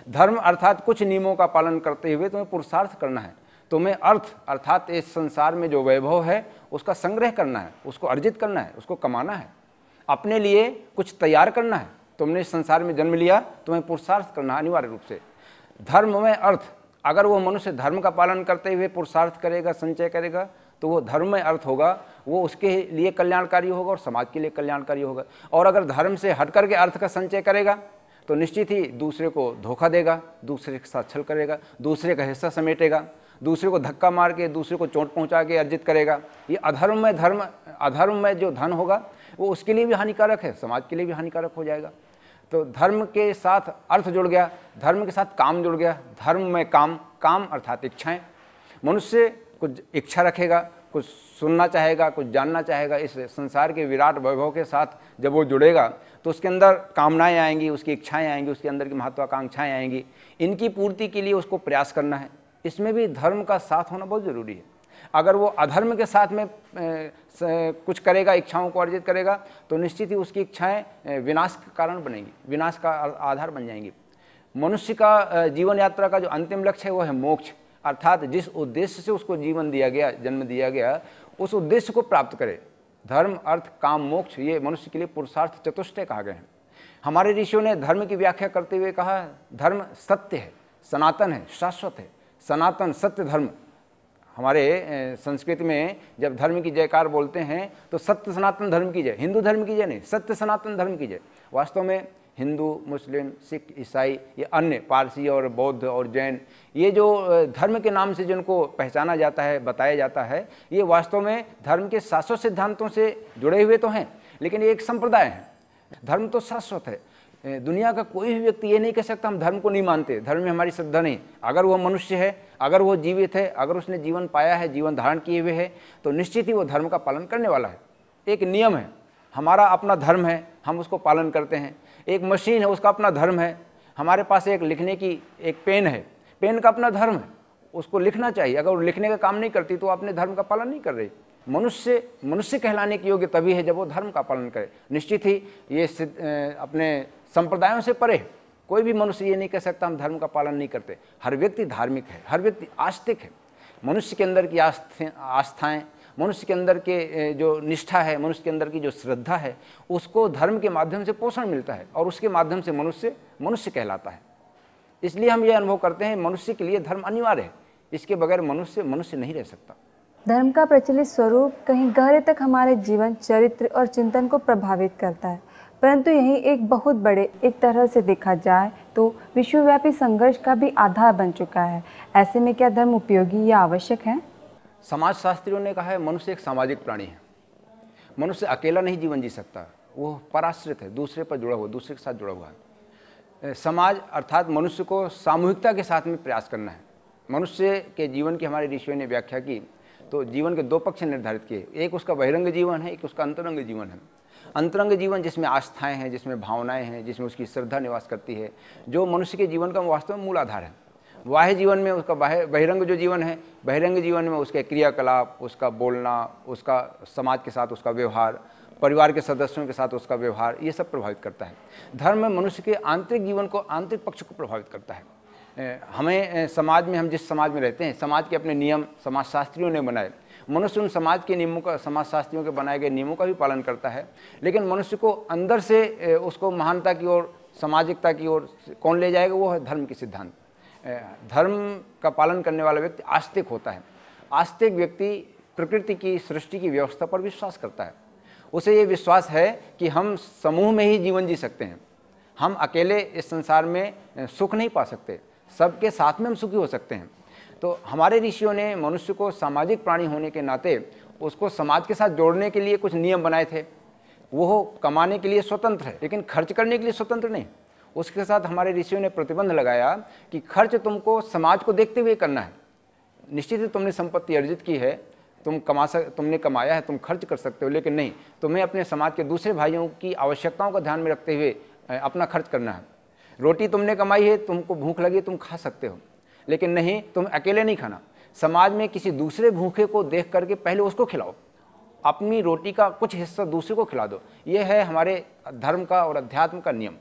धर्म अर्थात कुछ नियमों का पालन करते हुए तुम्हें पुरुषार्थ करना है। तुम्हें अर्थ अर्थात इस संसार में जो वैभव है उसका संग्रह करना है, उसको अर्जित करना है, उसको कमाना है, अपने लिए कुछ तैयार करना है। तुमने इस संसार में जन्म लिया, तुम्हें पुरुषार्थ करना अनिवार्य रूप से। धर्म में अर्थ, अगर वो मनुष्य धर्म का पालन करते हुए पुरुषार्थ करेगा, संचय करेगा, तो वो धर्म में अर्थ होगा, वो उसके लिए कल्याणकारी होगा और समाज के लिए कल्याणकारी होगा। और अगर धर्म से हट करके अर्थ का संचय करेगा तो निश्चित ही दूसरे को धोखा देगा, दूसरे के साथ छल करेगा, दूसरे का हिस्सा समेटेगा, दूसरे को धक्का मार के, दूसरे को चोट पहुंचा के अर्जित करेगा। ये अधर्म में धर्म, अधर्म में जो धन होगा वो उसके लिए भी हानिकारक है, समाज के लिए भी हानिकारक हो जाएगा। तो धर्म के साथ अर्थ जुड़ गया, धर्म के साथ काम जुड़ गया। धर्म में काम, काम अर्थात इच्छाएं। मनुष्य कुछ इच्छा रखेगा, कुछ सुनना चाहेगा, कुछ जानना चाहेगा। इस संसार के विराट वैभव के साथ जब वो जुड़ेगा तो उसके अंदर कामनाएं आएंगी, उसकी इच्छाएं आएंगी, उसके अंदर की महत्वाकांक्षाएं आएंगी। इनकी पूर्ति के लिए उसको प्रयास करना है। इसमें भी धर्म का साथ होना बहुत ज़रूरी है। अगर वो अधर्म के साथ में कुछ करेगा, इच्छाओं को अर्जित करेगा, तो निश्चित ही उसकी इच्छाएं विनाश का कारण बनेंगी, विनाश का आधार बन जाएंगी। मनुष्य का जीवन यात्रा का जो अंतिम लक्ष्य है वो है मोक्ष, अर्थात जिस उद्देश्य से उसको जीवन दिया गया, जन्म दिया गया, उस उद्देश्य को प्राप्त करे। धर्म, अर्थ, काम, मोक्ष, ये मनुष्य के लिए पुरुषार्थ चतुष्टय कहा गया है। हमारे ऋषियों ने धर्म की व्याख्या करते हुए कहा, धर्म सत्य है, सनातन है, शाश्वत है। सनातन सत्य धर्म हमारे संस्कृत में जब धर्म की जयकार बोलते हैं तो सत्य सनातन धर्म की जय, हिंदू धर्म की जय नहीं, सत्य सनातन धर्म की जय। वास्तव में हिंदू, मुस्लिम, सिख, ईसाई, ये अन्य पारसी और बौद्ध और जैन, ये जो धर्म के नाम से जिनको पहचाना जाता है, बताया जाता है, ये वास्तव में धर्म के शाश्वत सिद्धांतों से जुड़े हुए तो हैं, लेकिन ये एक संप्रदाय है। धर्म तो शाश्वत है। दुनिया का कोई भी व्यक्ति ये नहीं कह सकता हम धर्म को नहीं मानते, धर्म में हमारी श्रद्धा नहीं। अगर वो मनुष्य है, अगर वो जीवित है, अगर उसने जीवन पाया है, जीवन धारण किए हुए है, तो निश्चित ही वो धर्म का पालन करने वाला है। एक नियम है, हमारा अपना धर्म है, हम उसको पालन करते हैं। एक मशीन है, उसका अपना धर्म है। हमारे पास एक लिखने की एक पेन है, पेन का अपना धर्म है, उसको लिखना चाहिए। अगर वो लिखने का काम नहीं करती तो अपने धर्म का पालन नहीं कर रही। मनुष्य कहलाने के योग्य तभी है जब वो धर्म का पालन करे। निश्चित ही ये अपने संप्रदायों से परे कोई भी मनुष्य ये नहीं कह सकता हम धर्म का पालन नहीं करते। हर व्यक्ति धार्मिक है, हर व्यक्ति आस्तिक है। मनुष्य के अंदर की आस्थाएं, मनुष्य के अंदर के जो निष्ठा है, मनुष्य के अंदर की जो श्रद्धा है, उसको धर्म के माध्यम से पोषण मिलता है और उसके माध्यम से मनुष्य कहलाता है। इसलिए हम ये अनुभव करते हैं मनुष्य के लिए धर्म अनिवार्य है। इसके बगैर मनुष्य नहीं रह सकता। धर्म का प्रचलित स्वरूप कहीं गहरे तक हमारे जीवन, चरित्र और चिंतन को प्रभावित करता है, परंतु यही एक बहुत बड़े, एक तरह से देखा जाए तो विश्वव्यापी संघर्ष का भी आधार बन चुका है। ऐसे में क्या धर्म उपयोगी या आवश्यक है? समाजशास्त्रियों ने कहा है मनुष्य एक सामाजिक प्राणी है। मनुष्य अकेला नहीं जीवन जी सकता, वो पराश्रित है, दूसरे पर जुड़ा हुआ, दूसरे के साथ जुड़ा हुआ है। समाज अर्थात मनुष्य को सामूहिकता के साथ में प्रयास करना है। मनुष्य के जीवन की हमारे ऋषियों ने व्याख्या की तो जीवन के दो पक्ष निर्धारित किए, एक उसका बहिरंग जीवन है, एक उसका अंतरंग जीवन है। अंतरंग जीवन जिसमें आस्थाएं हैं, जिसमें भावनाएं हैं, जिसमें उसकी श्रद्धा निवास करती है, जो मनुष्य के जीवन का वास्तव में मूल आधार है। बाह्य जीवन में उसका बहिरंग जो जीवन है, बहिरंग जीवन में उसके क्रियाकलाप, उसका बोलना, उसका समाज के साथ उसका व्यवहार, परिवार के सदस्यों के साथ उसका व्यवहार, ये सब प्रभावित करता है। धर्म में मनुष्य के आंतरिक जीवन को, आंतरिक पक्ष को प्रभावित करता है। हमें समाज में, हम जिस समाज में रहते हैं, समाज के अपने नियम समाजशास्त्रियों ने बनाए। मनुष्य उन समाज के नियमों का, समाजशास्त्रियों के बनाए गए नियमों का भी पालन करता है, लेकिन मनुष्य को अंदर से उसको महानता की ओर, सामाजिकता की ओर कौन ले जाएगा, वो है धर्म की सिद्धांत। धर्म का पालन करने वाला व्यक्ति आस्तिक होता है। आस्तिक व्यक्ति प्रकृति की, सृष्टि की व्यवस्था पर विश्वास करता है। उसे ये विश्वास है कि हम समूह में ही जीवन जी सकते हैं, हम अकेले इस संसार में सुख नहीं पा सकते, सबके साथ में हम सुखी हो सकते हैं। तो हमारे ऋषियों ने मनुष्य को सामाजिक प्राणी होने के नाते उसको समाज के साथ जोड़ने के लिए कुछ नियम बनाए थे। वो कमाने के लिए स्वतंत्र है, लेकिन खर्च करने के लिए स्वतंत्र नहीं। उसके साथ हमारे ऋषियों ने प्रतिबंध लगाया कि खर्च तुमको समाज को देखते हुए करना है। निश्चित ही तुमने संपत्ति अर्जित की है, तुमने कमाया है, तुम खर्च कर सकते हो, लेकिन नहीं, तुम्हें अपने समाज के दूसरे भाइयों की आवश्यकताओं को ध्यान में रखते हुए अपना खर्च करना है। रोटी तुमने कमाई है, तुमको भूख लगी, तुम खा सकते हो, लेकिन नहीं, तुम अकेले नहीं खाना। समाज में किसी दूसरे भूखे को देख करके पहले उसको खिलाओ, अपनी रोटी का कुछ हिस्सा दूसरे को खिला दो। ये है हमारे धर्म का और अध्यात्म का नियम।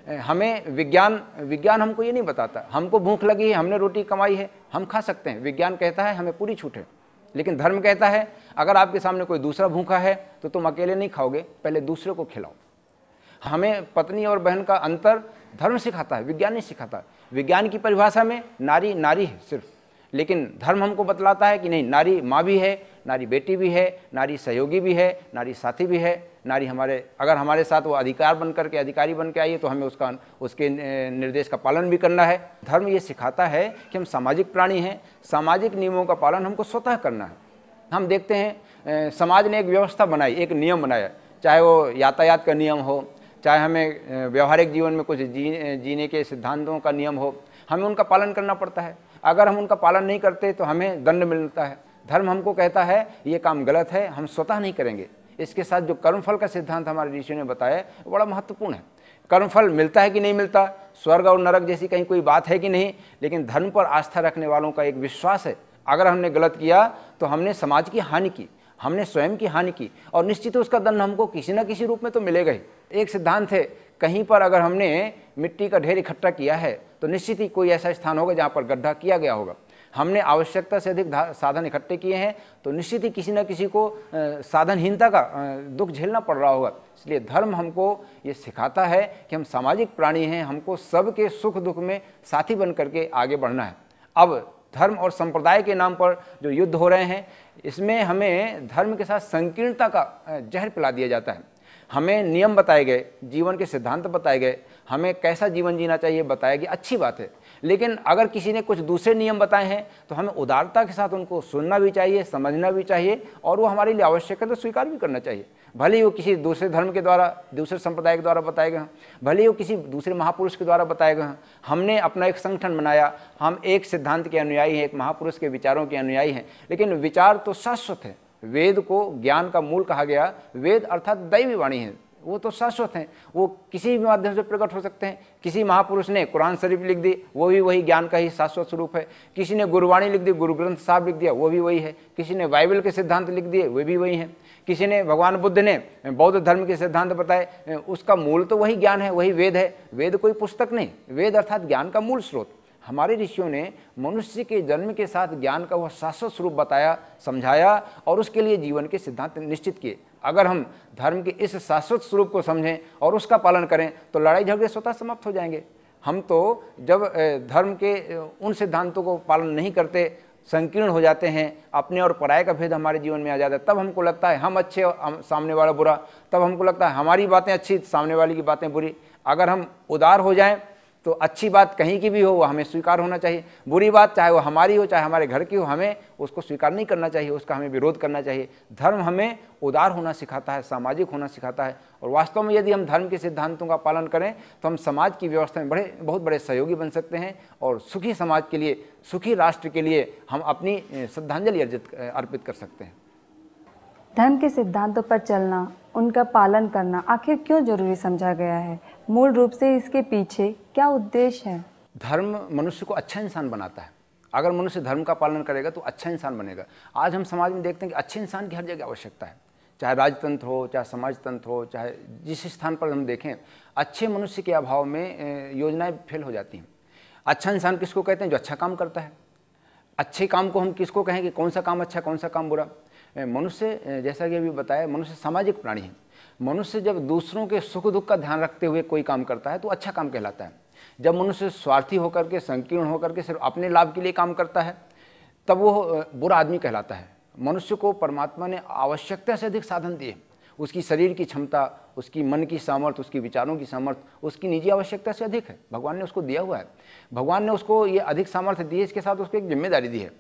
हमें विज्ञान हमको ये नहीं बताता, हमको भूख लगी है, हमने रोटी कमाई है, हम खा सकते हैं। विज्ञान कहता है हमें पूरी छूट है, लेकिन धर्म कहता है अगर आपके सामने कोई दूसरा भूखा है तो तुम अकेले नहीं खाओगे, पहले दूसरे को खिलाओ। हमें पत्नी और बहन का अंतर धर्म सिखाता है, विज्ञान नहीं सिखाता। विज्ञान की परिभाषा में नारी नारी है सिर्फ, लेकिन धर्म हमको बतलाता है कि नहीं, नारी माँ भी है, नारी बेटी भी है, नारी सहयोगी भी है, नारी साथी भी है। नारी अगर हमारे साथ वो अधिकारी बन के आई है तो हमें उसके निर्देश का पालन भी करना है। धर्म ये सिखाता है कि हम सामाजिक प्राणी हैं, सामाजिक नियमों का पालन हमको स्वतः करना है। हम देखते हैं समाज ने एक व्यवस्था बनाई, एक नियम बनाया, चाहे वो यातायात का नियम हो, चाहे हमें व्यवहारिक जीवन में कुछ जीने के सिद्धांतों का नियम हो, हमें उनका पालन करना पड़ता है। अगर हम उनका पालन नहीं करते तो हमें दंड मिलता है। धर्म हमको कहता है ये काम गलत है, हम स्वतः नहीं करेंगे। इसके साथ जो कर्मफल का सिद्धांत हमारे ऋषियों ने बताया वो बड़ा महत्वपूर्ण है। कर्मफल मिलता है कि नहीं मिलता, स्वर्ग और नरक जैसी कहीं कोई बात है कि नहीं, लेकिन धर्म पर आस्था रखने वालों का एक विश्वास है, अगर हमने गलत किया तो हमने समाज की हानि की, हमने स्वयं की हानि की, और निश्चित उसका दंड हमको किसी न किसी रूप में तो मिलेगा ही। एक सिद्धांत है, कहीं पर अगर हमने मिट्टी का ढेर इकट्ठा किया है तो निश्चित ही कोई ऐसा स्थान होगा जहाँ पर गड्ढा किया गया होगा। हमने आवश्यकता से अधिक साधन इकट्ठे किए हैं तो निश्चित ही किसी न किसी को साधनहीनता का दुख झेलना पड़ रहा होगा। इसलिए धर्म हमको ये सिखाता है कि हम सामाजिक प्राणी हैं, हमको सबके सुख दुख में साथी बन करके आगे बढ़ना है। अब धर्म और संप्रदाय के नाम पर जो युद्ध हो रहे हैं, इसमें हमें धर्म के साथ संकीर्णता का जहर पिला दिया जाता है। हमें नियम बताए गए, जीवन के सिद्धांत बताए गए, हमें कैसा जीवन जीना चाहिए बताया गया, अच्छी बात है। लेकिन अगर किसी ने कुछ दूसरे नियम बताए हैं तो हमें उदारता के साथ उनको सुनना भी चाहिए, समझना भी चाहिए, और वो हमारे लिए आवश्यक है तो स्वीकार भी करना चाहिए। भले ही वो किसी दूसरे धर्म के द्वारा, दूसरे संप्रदाय के द्वारा बताए गए हैं, भले ही वो किसी दूसरे महापुरुष के द्वारा बताए गए हैं। हमने अपना एक संगठन बनाया, हम एक सिद्धांत के अनुयायी हैं, एक महापुरुष के विचारों के अनुयायी हैं, लेकिन विचार तो शाश्वत है। वेद को ज्ञान का मूल कहा गया। वेद अर्थात दैवी वाणी है, वो तो शाश्वत हैं, वो किसी भी माध्यम से प्रकट हो सकते हैं। किसी महापुरुष ने कुरान शरीफ लिख दी, वो भी वही ज्ञान का ही शाश्वत स्वरूप है। किसी ने गुरुवाणी लिख दी, गुरु ग्रंथ साहब लिख दिया, वो भी वही है। किसी ने बाइबल के सिद्धांत लिख दिए, वे भी वही हैं। किसी ने भगवान बुद्ध ने बौद्ध धर्म के सिद्धांत बताए, उसका मूल तो वही ज्ञान है, वही वेद है। वेद कोई पुस्तक नहीं, वेद अर्थात ज्ञान का मूल स्रोत। हमारे ऋषियों ने मनुष्य के जन्म के साथ ज्ञान का वह शाश्वत स्वरूप बताया, समझाया और उसके लिए जीवन के सिद्धांत निश्चित किए। अगर हम धर्म के इस शाश्वत स्वरूप को समझें और उसका पालन करें तो लड़ाई झगड़े स्वतः समाप्त हो जाएंगे। हम तो जब धर्म के उन सिद्धांतों को पालन नहीं करते, संकीर्ण हो जाते हैं, अपने और पराये का भेद हमारे जीवन में आ जाता है, तब हमको लगता है हम अच्छे और सामने वाला बुरा, तब हमको लगता है हमारी बातें अच्छी, सामने वाले की बातें बुरी। अगर हम उदार हो जाएं तो अच्छी बात कहीं की भी हो, वह हमें स्वीकार होना चाहिए। बुरी बात चाहे वो हमारी हो, चाहे हमारे घर की हो, हमें उसको स्वीकार नहीं करना चाहिए, उसका हमें विरोध करना चाहिए। धर्म हमें उदार होना सिखाता है, सामाजिक होना सिखाता है। और वास्तव में यदि हम धर्म के सिद्धांतों का पालन करें तो हम समाज की व्यवस्था में बहुत बड़े सहयोगी बन सकते हैं और सुखी समाज के लिए, सुखी राष्ट्र के लिए हम अपनी श्रद्धांजलि अर्पित कर सकते हैं। धर्म के सिद्धांतों पर चलना, उनका पालन करना आखिर क्यों जरूरी समझा गया है? मूल रूप से इसके पीछे क्या उद्देश्य है? धर्म मनुष्य को अच्छा इंसान बनाता है। अगर मनुष्य धर्म का पालन करेगा तो अच्छा इंसान बनेगा। आज हम समाज में देखते हैं कि अच्छे इंसान की हर जगह आवश्यकता है, चाहे राजतंत्र हो, चाहे समाजतंत्र हो, चाहे जिस स्थान पर हम देखें, अच्छे मनुष्य के अभाव में योजनाएं फेल हो जाती हैं। अच्छा इंसान किसको कहते हैं? जो अच्छा काम करता है। अच्छे काम को हम किसको कहें कि कौन सा काम अच्छा, कौन सा काम बुरा? मनुष्य, जैसा कि अभी बताया, मनुष्य सामाजिक प्राणी है। मनुष्य जब दूसरों के सुख दुख का ध्यान रखते हुए कोई काम करता है तो अच्छा काम कहलाता है। जब मनुष्य स्वार्थी होकर के, संकीर्ण होकर के सिर्फ अपने लाभ के लिए काम करता है तब वो बुरा आदमी कहलाता है। मनुष्य को परमात्मा ने आवश्यकता से अधिक साधन दिए। उसकी शरीर की क्षमता, उसकी मन की सामर्थ्य, उसकी विचारों की सामर्थ्य उसकी निजी आवश्यकता से अधिक है। भगवान ने उसको दिया हुआ है। भगवान ने उसको ये अधिक सामर्थ्य दी है, इसके साथ उसको एक जिम्मेदारी दी है।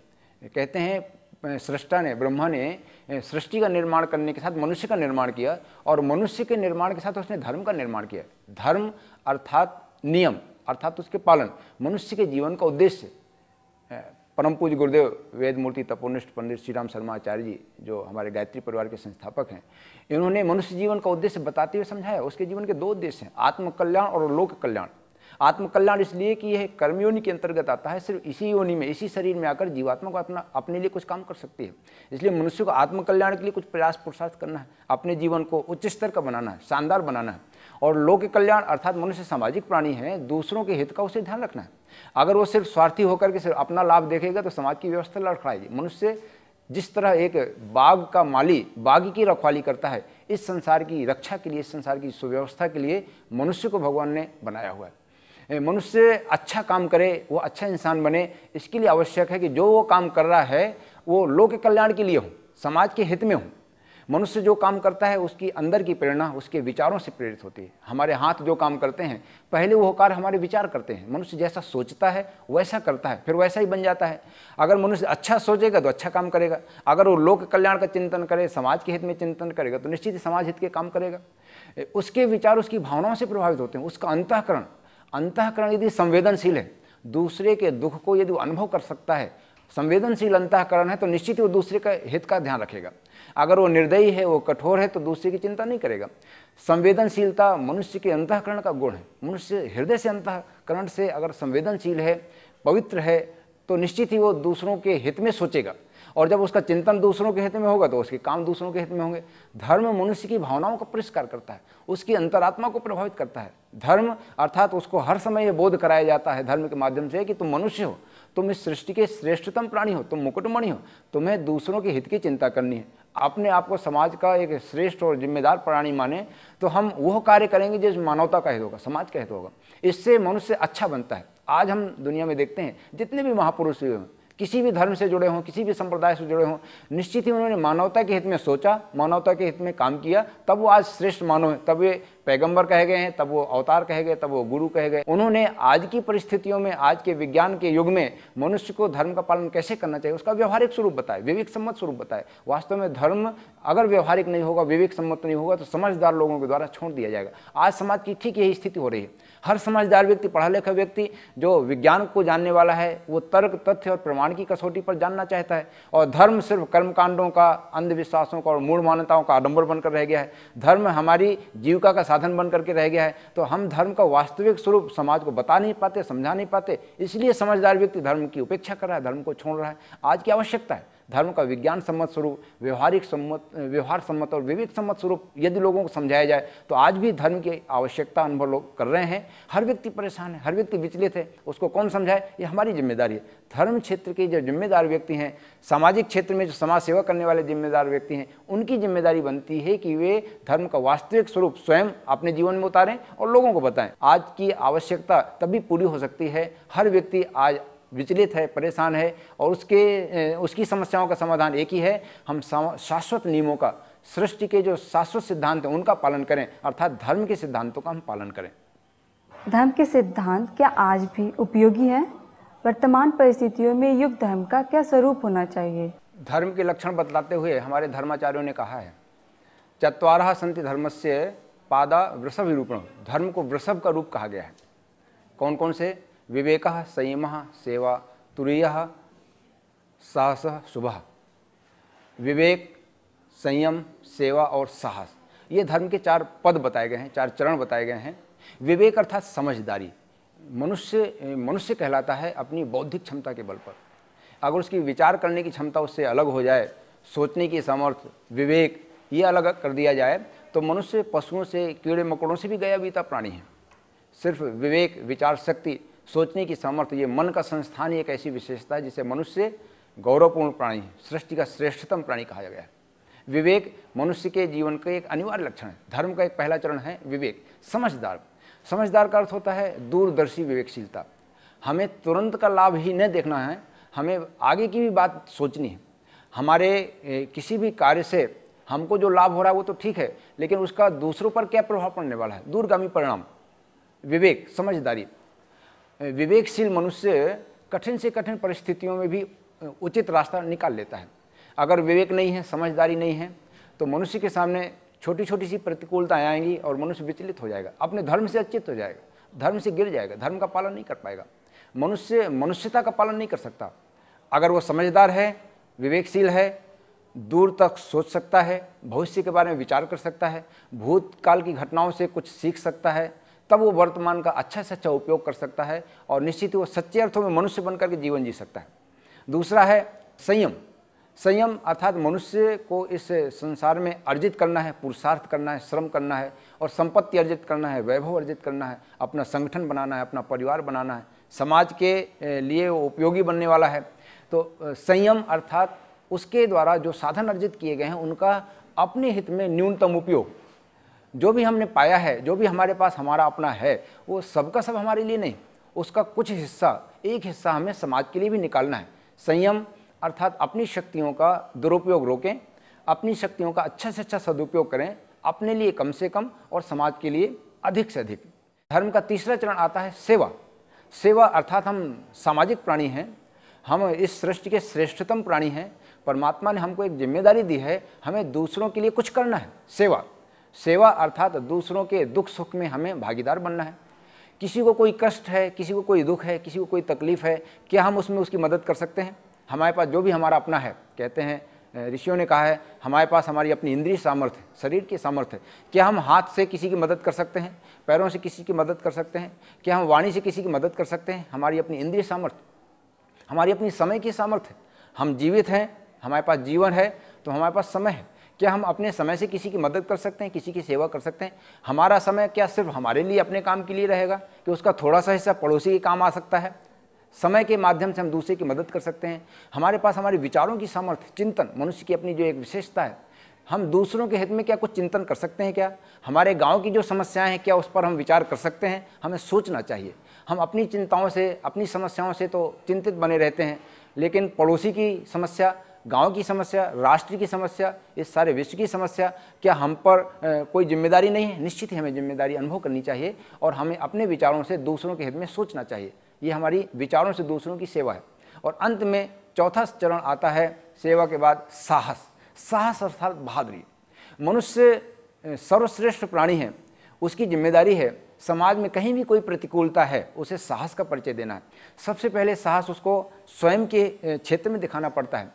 कहते हैं सृष्टा ने, ब्रह्मा ने सृष्टि का निर्माण करने के साथ मनुष्य का निर्माण किया और मनुष्य के निर्माण के साथ उसने धर्म का निर्माण किया। धर्म अर्थात नियम, अर्थात उसके पालन मनुष्य के जीवन का उद्देश्य। परम पूज्य गुरुदेव वेद मूर्ति तपोनिष्ठ पंडित श्री राम शर्मा आचार्य जी, जो हमारे गायत्री परिवार के संस्थापक हैं, इन्होंने मनुष्य जीवन का उद्देश्य बताते हुए समझाया। उसके जीवन के दो उद्देश्य हैं, आत्मकल्याण और लोक कल्याण। आत्मकल्याण इसलिए कि यह कर्म योनि के अंतर्गत आता है। सिर्फ इसी योनि में, इसी शरीर में आकर जीवात्मा को अपने लिए कुछ काम कर सकती है। इसलिए मनुष्य को आत्मकल्याण के लिए कुछ प्रयास पुरुषार्थ करना है, अपने जीवन को उच्च स्तर का बनाना है, शानदार बनाना है। और लोक कल्याण अर्थात मनुष्य सामाजिक प्राणी है, दूसरों के हित का उसे ध्यान रखना है। अगर वो सिर्फ स्वार्थी होकर के सिर्फ अपना लाभ देखेगा तो समाज की व्यवस्था लड़खड़ाएगी। मनुष्य जिस तरह एक बाग का माली बाग की रखवाली करता है, इस संसार की रक्षा के लिए, इस संसार की सुव्यवस्था के लिए मनुष्य को भगवान ने बनाया हुआ है। मनुष्य अच्छा काम करे, वो अच्छा इंसान बने, इसके लिए आवश्यक है कि जो वो काम कर रहा है वो लोक कल्याण के लिए हो, समाज के हित में हो। मनुष्य जो काम करता है उसकी अंदर की प्रेरणा उसके विचारों से प्रेरित होती है। हमारे हाथ जो काम करते हैं पहले वो कार्य हमारे विचार करते हैं। मनुष्य जैसा सोचता है वैसा करता है, फिर वैसा ही बन जाता है। अगर मनुष्य अच्छा सोचेगा तो अच्छा काम करेगा। अगर वो लोक कल्याण का चिंतन करे, समाज के हित में चिंतन करेगा तो निश्चित ही समाज हित के काम करेगा। उसके विचार उसकी भावनाओं से प्रभावित होते हैं। उसका अंतःकरण यदि संवेदनशील है, दूसरे के दुख को यदि वो अनुभव कर सकता है, संवेदनशील अंतःकरण है, तो निश्चित ही वो दूसरे का हित का ध्यान रखेगा। अगर वो निर्दयी है, वो कठोर है, तो दूसरे की चिंता नहीं करेगा। संवेदनशीलता मनुष्य के अंतःकरण का गुण है। मनुष्य हृदय से, अंतःकरण से अगर संवेदनशील है, पवित्र है, तो निश्चित ही वो दूसरों के हित में सोचेगा। और जब उसका चिंतन दूसरों के हित में होगा तो उसके काम दूसरों के हित में होंगे। धर्म मनुष्य की भावनाओं का परिष्कार करता है, उसकी अंतरात्मा को प्रभावित करता है। धर्म अर्थात उसको हर समय ये बोध कराया जाता है धर्म के माध्यम से कि तुम मनुष्य हो, तुम इस सृष्टि के श्रेष्ठतम प्राणी हो, तुम मुकुटमणि हो, तुम्हें दूसरों के हित की चिंता करनी है। अपने आप को समाज का एक श्रेष्ठ और जिम्मेदार प्राणी माने तो हम वह कार्य करेंगे जिस मानवता का हित होगा, समाज का हित होगा। इससे मनुष्य अच्छा बनता है। आज हम दुनिया में देखते हैं जितने भी महापुरुष हुए हैं, किसी भी धर्म से जुड़े हों, किसी भी संप्रदाय से जुड़े हों, निश्चित ही उन्होंने मानवता के हित में सोचा, मानवता के हित में काम किया, तब वो आज श्रेष्ठ मानव हैं, तब वे पैगंबर कहे गए हैं, तब वो अवतार कहे गए, तब वो गुरु कहे गए। उन्होंने आज की परिस्थितियों में, आज के विज्ञान के युग में मनुष्य को धर्म का पालन कैसे करना चाहिए उसका व्यवहारिक स्वरूप बताए, विवेक सम्मत स्वरूप बताए। वास्तव में धर्म अगर व्यवहारिक नहीं होगा, विवेक सम्मत नहीं होगा, तो समझदार लोगों के द्वारा छोड़ दिया जाएगा। आज समाज की ठीक यही स्थिति हो रही है। हर समझदार व्यक्ति, पढ़ा लिखा व्यक्ति जो विज्ञान को जानने वाला है, वो तर्क, तथ्य और प्रमाण की कसौटी पर जानना चाहता है, और धर्म सिर्फ कर्मकांडों का, अंधविश्वासों का और मूढ़ मान्यताओं का आडंबर बनकर रह गया है। धर्म हमारी जीविका का साधन बन करके रह गया है। तो हम धर्म का वास्तविक स्वरूप समाज को बता नहीं पाते, समझा नहीं पाते, इसलिए समझदार व्यक्ति धर्म की उपेक्षा कर रहा है, धर्म को छोड़ रहा है। आज की आवश्यकता है धर्म का विज्ञान सम्मत स्वरूप, व्यवहार सम्मत और विवेक सम्मत स्वरूप यदि लोगों को समझाया जाए तो आज भी धर्म की आवश्यकता अनुभव लोग कर रहे हैं। हर व्यक्ति परेशान है, हर व्यक्ति विचलित है, उसको कौन समझाए, ये हमारी जिम्मेदारी है। धर्म क्षेत्र के जो जिम्मेदार व्यक्ति हैं, सामाजिक क्षेत्र में जो समाज सेवा करने वाले जिम्मेदार व्यक्ति हैं, उनकी जिम्मेदारी बनती है कि वे धर्म का वास्तविक स्वरूप स्वयं अपने जीवन में उतारें और लोगों को बताएं। आज की आवश्यकता तभी पूरी हो सकती है। हर व्यक्ति आज विचलित है, परेशान है, और उसकी समस्याओं का समाधान एक ही है, हम शाश्वत नियमों का, सृष्टि के जो शाश्वत सिद्धांत हैं उनका पालन करें, अर्थात धर्म के सिद्धांतों का हम पालन करें। धर्म के सिद्धांत क्या आज भी उपयोगी हैं? वर्तमान परिस्थितियों में युग धर्म का क्या स्वरूप होना चाहिए? धर्म के लक्षण बतलाते हुए हमारे धर्माचार्यों ने कहा है, चत्वारः सन्ति धर्मस्य पादा वृषभ रूपण। धर्म को वृषभ का रूप कहा गया है। कौन कौन से? विवेकः, संयमः, सेवा, तुरीयः, साहसः, शुभः। विवेक, संयम, सेवा और साहस, ये धर्म के 4 पद बताए गए हैं, 4 चरण बताए गए हैं। विवेक अर्थात समझदारी। मनुष्य कहलाता है अपनी बौद्धिक क्षमता के बल पर। अगर उसकी विचार करने की क्षमता उससे अलग हो जाए, सोचने की सामर्थ्य, विवेक ये अलग कर दिया जाए, तो मनुष्य पशुओं से, कीड़े मकोड़ों से भी गया बीता प्राणी है। सिर्फ विवेक, विचार शक्ति, सोचने की सामर्थ्य, ये मन का संस्थान ही एक ऐसी विशेषता है जिसे मनुष्य गौरवपूर्ण प्राणी है, सृष्टि का श्रेष्ठतम प्राणी कहा गया है। विवेक मनुष्य के जीवन का एक अनिवार्य लक्षण है। धर्म का एक पहला चरण है विवेक। समझदार, समझदार का अर्थ होता है दूरदर्शी विवेकशीलता। हमें तुरंत का लाभ ही नहीं देखना है, हमें आगे की भी बात सोचनी है। हमारे किसी भी कार्य से हमको जो लाभ हो रहा है वो तो ठीक है, लेकिन उसका दूसरों पर क्या प्रभाव पड़ने वाला है, दूरगामी परिणाम। विवेक, समझदारी। विवेकशील मनुष्य कठिन से कठिन परिस्थितियों में भी उचित रास्ता निकाल लेता है। अगर विवेक नहीं है, समझदारी नहीं है, तो मनुष्य के सामने छोटी छोटी सी प्रतिकूलताएं आएंगी और मनुष्य विचलित हो जाएगा, अपने धर्म से अच्युत हो जाएगा, धर्म से गिर जाएगा, धर्म का पालन नहीं कर पाएगा। मनुष्य मनुष्यता का पालन नहीं कर सकता। अगर वो समझदार है, विवेकशील है, दूर तक सोच सकता है, भविष्य के बारे में विचार कर सकता है, भूतकाल की घटनाओं से कुछ सीख सकता है, तब वो वर्तमान का अच्छा से अच्छा उपयोग कर सकता है और निश्चित ही वो सच्चे अर्थों में मनुष्य बनकर के जीवन जी सकता है। दूसरा है संयम। संयम अर्थात मनुष्य को इस संसार में अर्जित करना है, पुरुषार्थ करना है, श्रम करना है और संपत्ति अर्जित करना है, वैभव अर्जित करना है, अपना संगठन बनाना है, अपना परिवार बनाना है, समाज के लिए वो उपयोगी बनने वाला है। तो संयम अर्थात उसके द्वारा जो साधन अर्जित किए गए हैं उनका अपने हित में न्यूनतम उपयोग। जो भी हमने पाया है, जो भी हमारे पास हमारा अपना है, वो सबका सब हमारे लिए नहीं, उसका कुछ हिस्सा, एक हिस्सा हमें समाज के लिए भी निकालना है। संयम अर्थात अपनी शक्तियों का दुरुपयोग रोकें, अपनी शक्तियों का अच्छा से अच्छा सदुपयोग करें, अपने लिए कम से कम और समाज के लिए अधिक से अधिक। धर्म का तीसरा चरण आता है सेवा। सेवा अर्थात हम सामाजिक प्राणी हैं, हम इस सृष्टि के श्रेष्ठतम प्राणी हैं। परमात्मा ने हमको एक जिम्मेदारी दी है, हमें दूसरों के लिए कुछ करना है। सेवा, सेवा अर्थात दूसरों के दुख सुख में हमें भागीदार बनना है। किसी को कोई कष्ट है, किसी को कोई दुख है, किसी को कोई तकलीफ है, क्या हम उसमें उसकी मदद कर सकते हैं? हमारे पास जो भी हमारा अपना है, कहते हैं ऋषियों ने कहा है, हमारे पास हमारी अपनी इंद्रिय सामर्थ्य, शरीर की सामर्थ्य। क्या हम हाथ से किसी की मदद कर सकते हैं? पैरों से किसी की मदद कर सकते हैं? क्या हम वाणी से किसी की मदद कर सकते हैं? हमारी अपनी इंद्रिय सामर्थ्य, हमारी अपनी समय की सामर्थ्य। हम जीवित हैं, हमारे पास जीवन है, तो हमारे पास समय है। क्या हम अपने समय से किसी की मदद कर सकते हैं, किसी की सेवा कर सकते हैं? हमारा समय क्या सिर्फ हमारे लिए, अपने काम के लिए रहेगा कि उसका थोड़ा सा हिस्सा पड़ोसी के काम आ सकता है? समय के माध्यम से हम दूसरे की मदद कर सकते हैं। हमारे पास हमारे विचारों की सामर्थ्य, चिंतन, मनुष्य की अपनी जो एक विशेषता है, हम दूसरों के हित में क्या कुछ चिंतन कर सकते हैं? क्या हमारे गांव की जो समस्याएं हैं, क्या उस पर हम विचार कर सकते हैं? हमें सोचना चाहिए। हम अपनी चिंताओं से, अपनी समस्याओं से तो चिंतित बने रहते हैं, लेकिन पड़ोसी की समस्या, गांव की समस्या, राष्ट्र की समस्या, इस सारे विश्व की समस्या, क्या हम पर कोई जिम्मेदारी नहीं है? निश्चित ही हमें जिम्मेदारी अनुभव करनी चाहिए और हमें अपने विचारों से दूसरों के हित में सोचना चाहिए। ये हमारी विचारों से दूसरों की सेवा है। और अंत में चौथा चरण आता है सेवा के बाद साहस। साहस अर्थात बहादुरी। मनुष्य सर्वश्रेष्ठ प्राणी है, उसकी जिम्मेदारी है समाज में कहीं भी कोई प्रतिकूलता है उसे साहस का परिचय देना है। सबसे पहले साहस उसको स्वयं के क्षेत्र में दिखाना पड़ता है।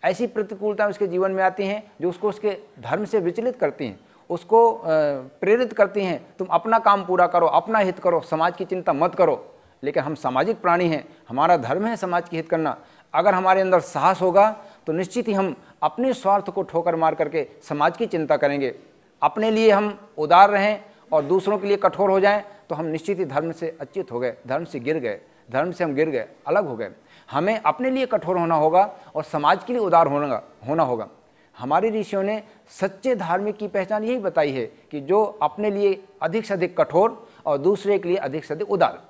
ऐसी प्रतिकूलता उसके जीवन में आती हैं जो उसको उसके धर्म से विचलित करती हैं, उसको प्रेरित करती हैं, तुम अपना काम पूरा करो, अपना हित करो, समाज की चिंता मत करो। लेकिन हम सामाजिक प्राणी हैं, हमारा धर्म है समाज की हित करना। अगर हमारे अंदर साहस होगा तो निश्चित ही हम अपने स्वार्थ को ठोकर मार करके समाज की चिंता करेंगे। अपने लिए हम उदार रहें और दूसरों के लिए कठोर हो जाएं तो हम निश्चित ही धर्म से अच्युत हो गए, धर्म से गिर गए, धर्म से हम गिर गए, अलग हो गए। हमें अपने लिए कठोर होना होगा और समाज के लिए उदार होना होगा। हमारे ऋषियों ने सच्चे धार्मिक की पहचान यही बताई है कि जो अपने लिए अधिक से अधिक कठोर और दूसरे के लिए अधिक से अधिक उदार।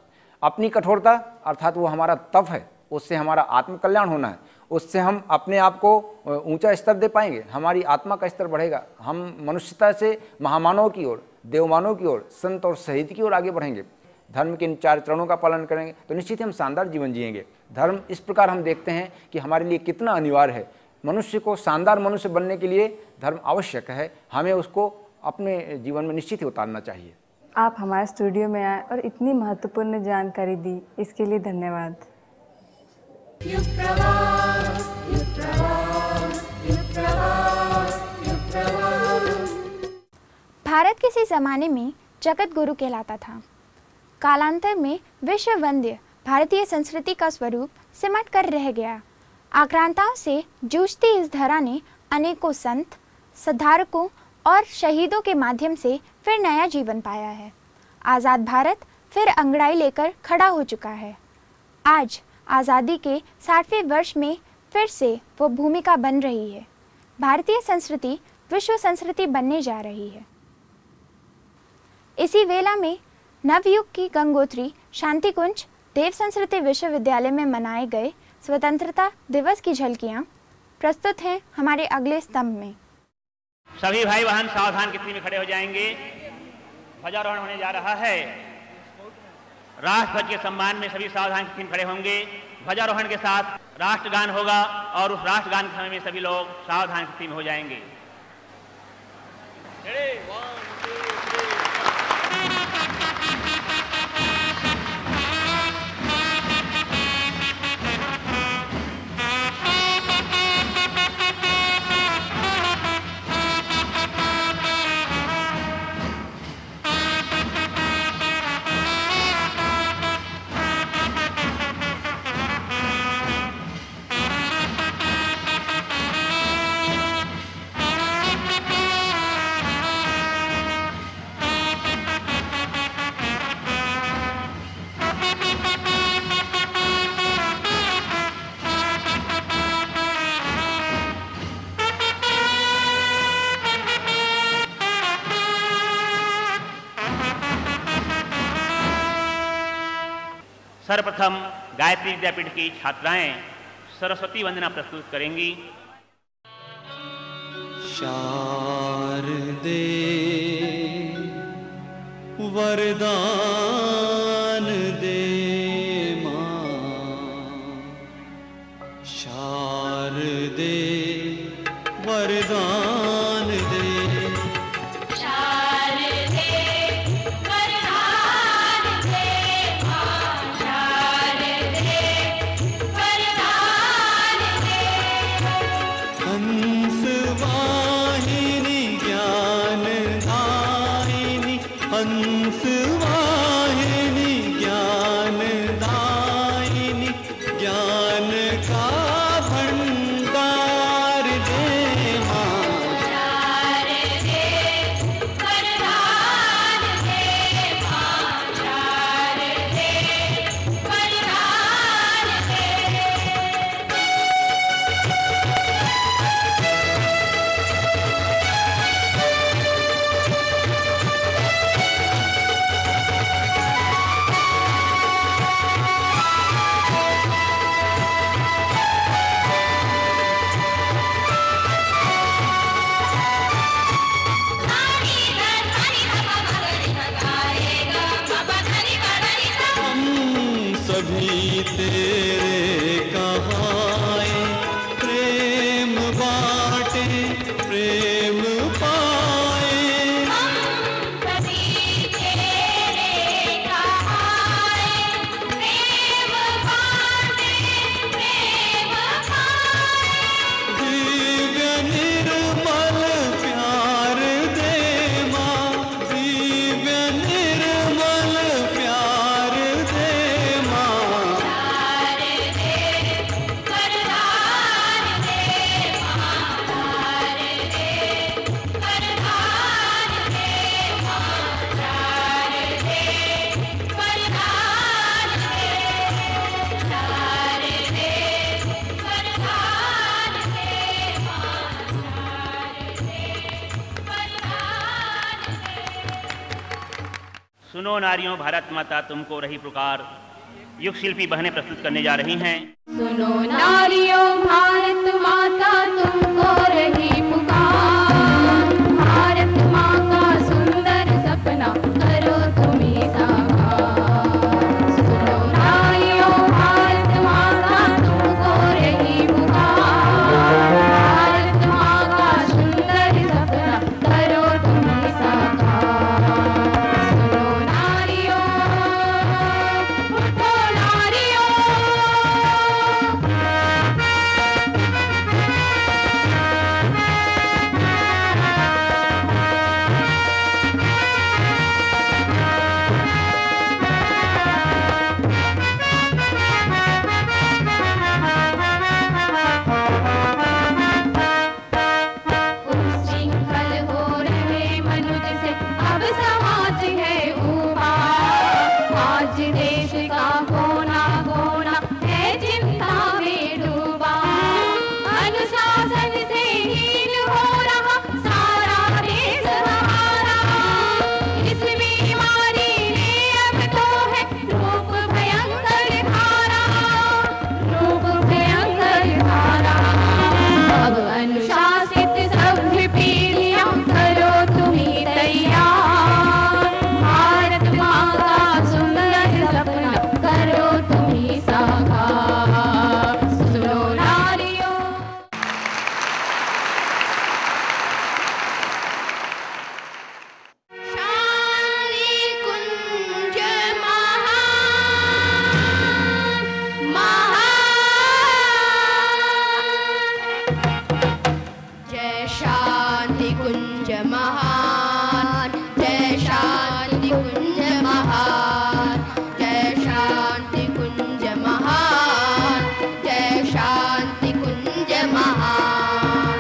अपनी कठोरता अर्थात वो हमारा तप है, उससे हमारा आत्मकल्याण होना है, उससे हम अपने आप को ऊंचा स्तर दे पाएंगे, हमारी आत्मा का स्तर बढ़ेगा, हम मनुष्यता से महामानव की ओर, देवमानव की ओर, संत और शहीद की ओर आगे बढ़ेंगे। धर्म के इन 4 चरणों का पालन करेंगे तो निश्चित ही हम शानदार जीवन जिएंगे। धर्म इस प्रकार हम देखते हैं कि हमारे लिए कितना अनिवार्य है। मनुष्य को शानदार मनुष्य बनने के लिए धर्म आवश्यक है, हमें उसको अपने जीवन में निश्चित ही उतारना चाहिए। आप हमारे स्टूडियो में आए और इतनी महत्वपूर्ण जानकारी दी, इसके लिए धन्यवाद। भारत किसी जमाने में जगत गुरु कहलाता था। कालांतर में विश्व वंद्य भारतीय संस्कृति का स्वरूप सिमट कर रह गया। आक्रांताओं से जूझती इस धरा ने अनेकों संत, सद्धारकों और शहीदों के माध्यम से फिर नया जीवन पाया है। आज़ाद भारत फिर अंगड़ाई लेकर खड़ा हो चुका है। आज आज़ादी के 60वें वर्ष में फिर से वो भूमिका बन रही है। भारतीय संस्कृति विश्व संस्कृति बनने जा रही है। इसी वेला में नवयुग की गंगोत्री शांतिकुंज देव संस्कृति विश्वविद्यालय में मनाए गए स्वतंत्रता दिवस की झलकियां प्रस्तुत हैं हमारे अगले स्तंभ में। सभी भाई बहन सावधान कितनी में खड़े हो जाएंगे। ध्वजारोहण होने जा रहा है। राष्ट्रध्वज के सम्मान में सभी सावधान कितनी में खड़े होंगे। ध्वजारोहण के साथ राष्ट्रगान होगा और उस राष्ट्रगान के समय में सभी लोग सावधान कितनी में हो जाएंगे। सर्वप्रथम गायत्री विद्यापीठ की छात्राएं सरस्वती वंदना प्रस्तुत करेंगी। शारदे वरदान दे मां, शारदे वरदान दे। सभी तेरे कहाए, प्रेम बाटे प्रेम पाए। हम सभी तेरे कहाए, प्रेम बाटे प्रेम पाए। दिव्य निर्मल प्यार दे माँ, दिव्य निर्मल प्यार दे माँ। प्यार दे वरदान दे माँ, प्यार दे वरदान दे माँ, प्यार दे वरदान दे, प्यार दे वरदान दे माँ, प्यार दे वरदान दे। सुनो नारियों भारत माता तुमको रही पुकार, युग शिल्पी बहनें प्रस्तुत करने जा रही हैं। सुनो नारियों भारत माता तुमको रही पुकार, भारत माँ का सुंदर सपना करो तुम्हें साकार। सुनो नारियों भारत माता तुमको रही पुकार, भारत माँ का सुंदर सपना करो तुम्हें साकार। सुनो नारियों, उठो नारियों। उच्छृंखल हो रहे मनुष्य से अब समाज है ऊपर, आज देश का कोना कोना है चिंता में डूबा। अनुशासन से हीन हो रहा सारा देश हमारा, इस बीमारी ने अब तो है रूप भयंकर धारा, रूप भयंकर धारा। अब अनुशासित सभ्य पीढ़ियां करो तुम्हें तैयार, भारत माँ का सुंदर सपना करो तुम्हें साकार। सुनो नारियों। शांति कुंज महान महान, जय शांति कुंज महान, जय शांति कुंज महान, जय शांति कुंज महान, जय शांति कुंज महान।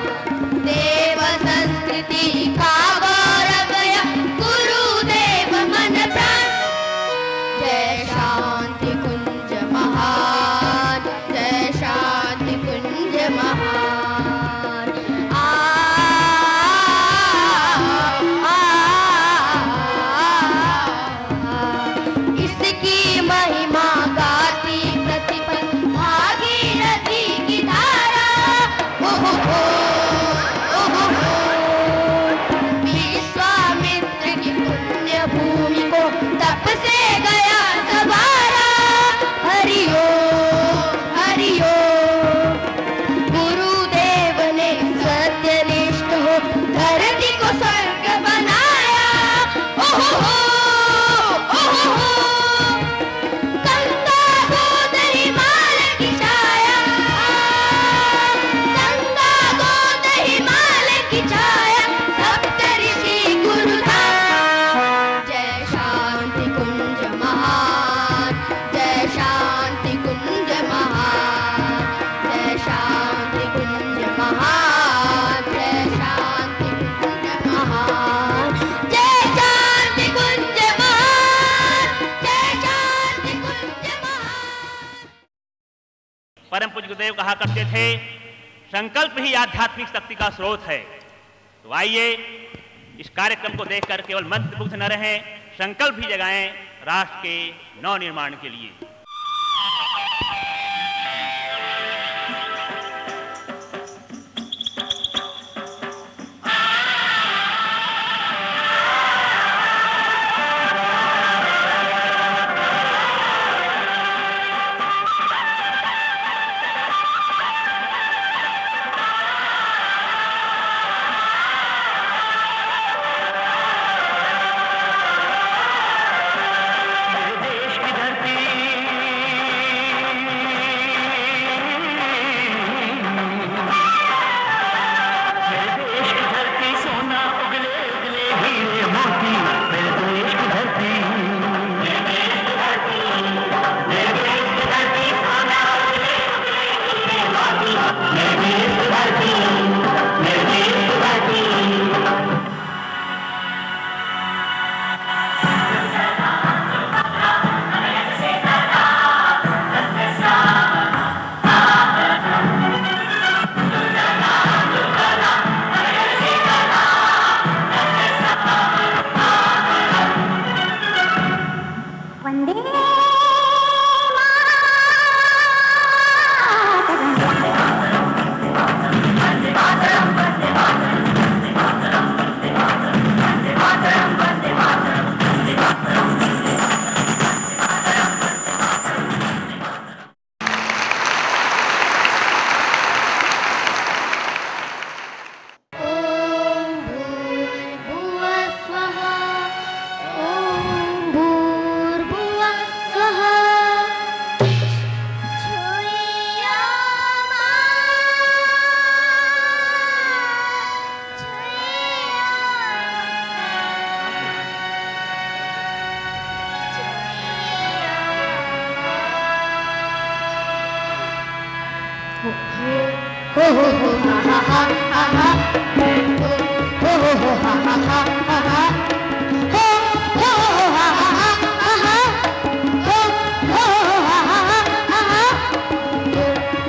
देव संस्कृति का गौरव या गुरुदेव मन प्राण, जय शांति कुंज महान, जय शांति कुंज महान। आ, इसकी महिमा गाती प्रतिपल भागीरथी की धारा। ओहो हो, ओहो हो। विश्वामित्र की पुण्य भूमि को तप से गया सवारा। हरिओ हरिओ, गुरुदेव ने सत्यनिष्ठ हो धरती को स्वर्ग बनाया। ओहो हो, ओहो हो। गंगा गोद हिमाल की छाया, गंगा गोद हिमाल की छाया, सप्तऋषि गुरुधाम। जय शांति कुंज महान, जय शांति कुंज महान, जय शांति कुंज महान, जय शांति कुंज महान, जय शांति कुंज महान, जय शांति कुंज महान। परम पूज्य गुरुदेव कहा करते थे, संकल्प ही आध्यात्मिक शक्ति का स्रोत है। तो आइए इस कार्यक्रम को देखकर केवल मंत्रमुग्ध न रहें, संकल्प भी जगाएं राष्ट्र के नव निर्माण के लिए।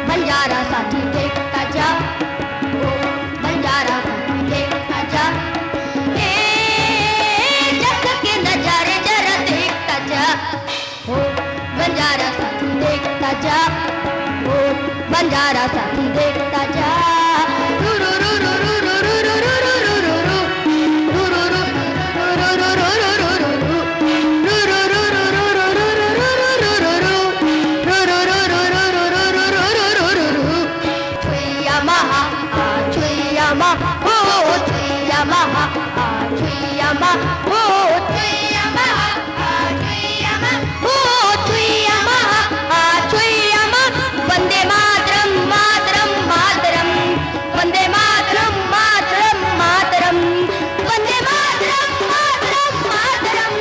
बंजारा साथी देखता जा, बंजारा साथी देखता जा, जग के नजारे जरा देखता जा, बंजारा साथी देखता जा, बंजारा साथी देखता जा। वंदे मातरम मातरम मातरम, वंदे मातरम मातरम मातरम, वंदे मातरम मातरम मातरम,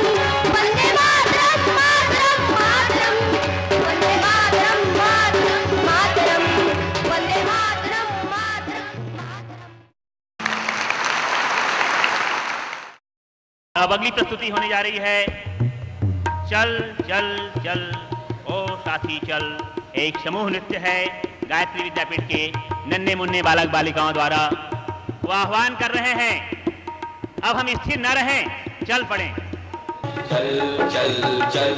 वंदे मातरम मातरम मातरम, वंदे मातरम मातरम मातरम, वंदे मातरम मातरम मातरम। अब अगली प्रस्तुति होने जा रही है चल चल चल ओ साथी चल। एक समूह नृत्य है गायत्री विद्यापीठ के नन्हे मुन्ने बालक बालिकाओं द्वारा। वो आह्वान कर रहे हैं अब हम स्थिर न रहें, चल पड़े। चल चल चल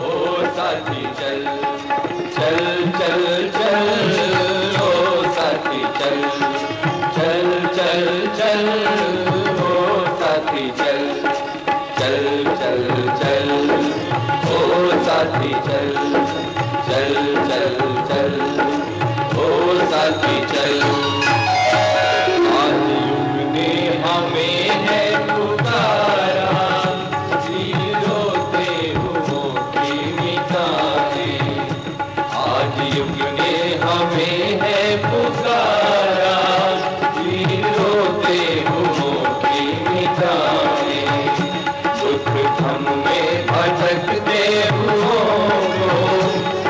ओ साथी चल, चल चल चल ओ साथी चल, चल चल चल ओ साथी चल, चल चल चल ओ साथी चल, चल चल चल ओ साथी चल। आज युग ने हमें है पुकारा, रोते हुओं की मिटाने। आज युग ने हमें है पुकारा, रोते हुओं की मिटाने। दुख धम में भटकते हुओं को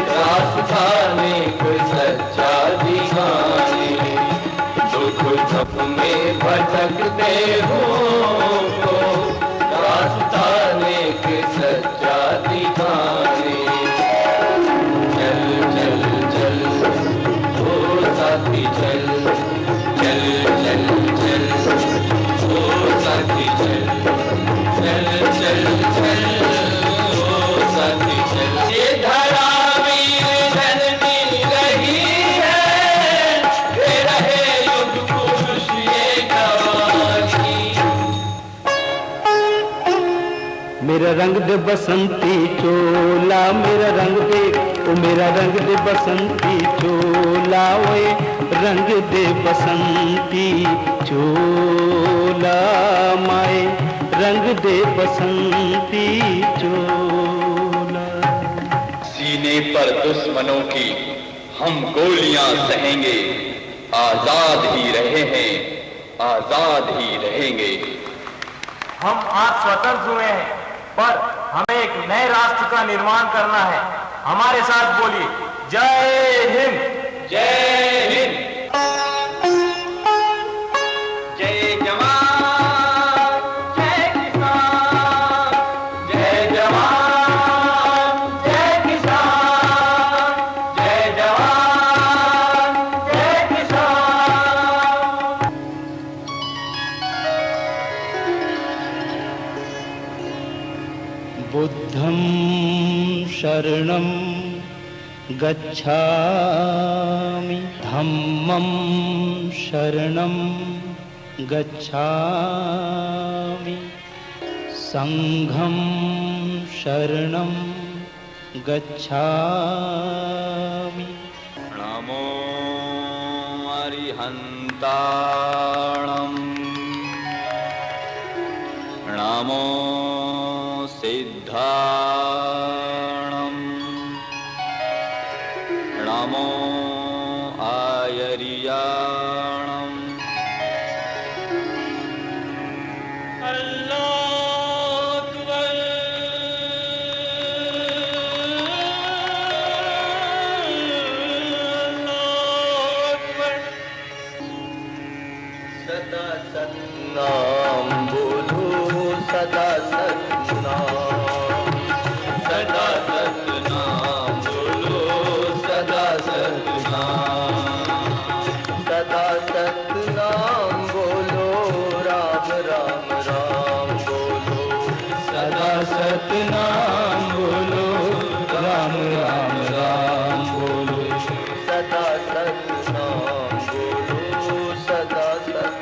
रास्ता नेक सच्चा दिखाने। दुख धप में भटकते हो को रास्ता नेक सच्चा दिखाने। चल चल चल ओ साथी चल, चल चल चल ओ साथी चल, चल चल चल ओ साथी चल। ये धरा मेरा रंग दे बसंती चोला, मेरा रंग दे ओ मेरा रंग दे बसंती चोला, ओए रंग दे बसंती चोला, माए रंग दे बसंती चोला। सीने पर दुश्मनों की हम गोलियां सहेंगे, आजाद ही रहे हैं, आजाद ही रहेंगे। हम आज स्वतंत्र हुए हैं, पर हमें एक नए राष्ट्र का निर्माण करना है। हमारे साथ बोलिए, जय हिंद। जय हिंद। जय जवान जय किसान, जय जवान जय किसान, जय जवान जय किसान। बुद्धं शरणं गच्छामि, धम्मं शरणं गच्छामि, संघं शरणं गच्छामि। नमो अरिहन्ताणं, नमो सिद्धाणं, नमो आयर्याणं। सतनाम बोलो, राम राम राम बोलो, सदा सतनाम बोलो, सदा सतनाम।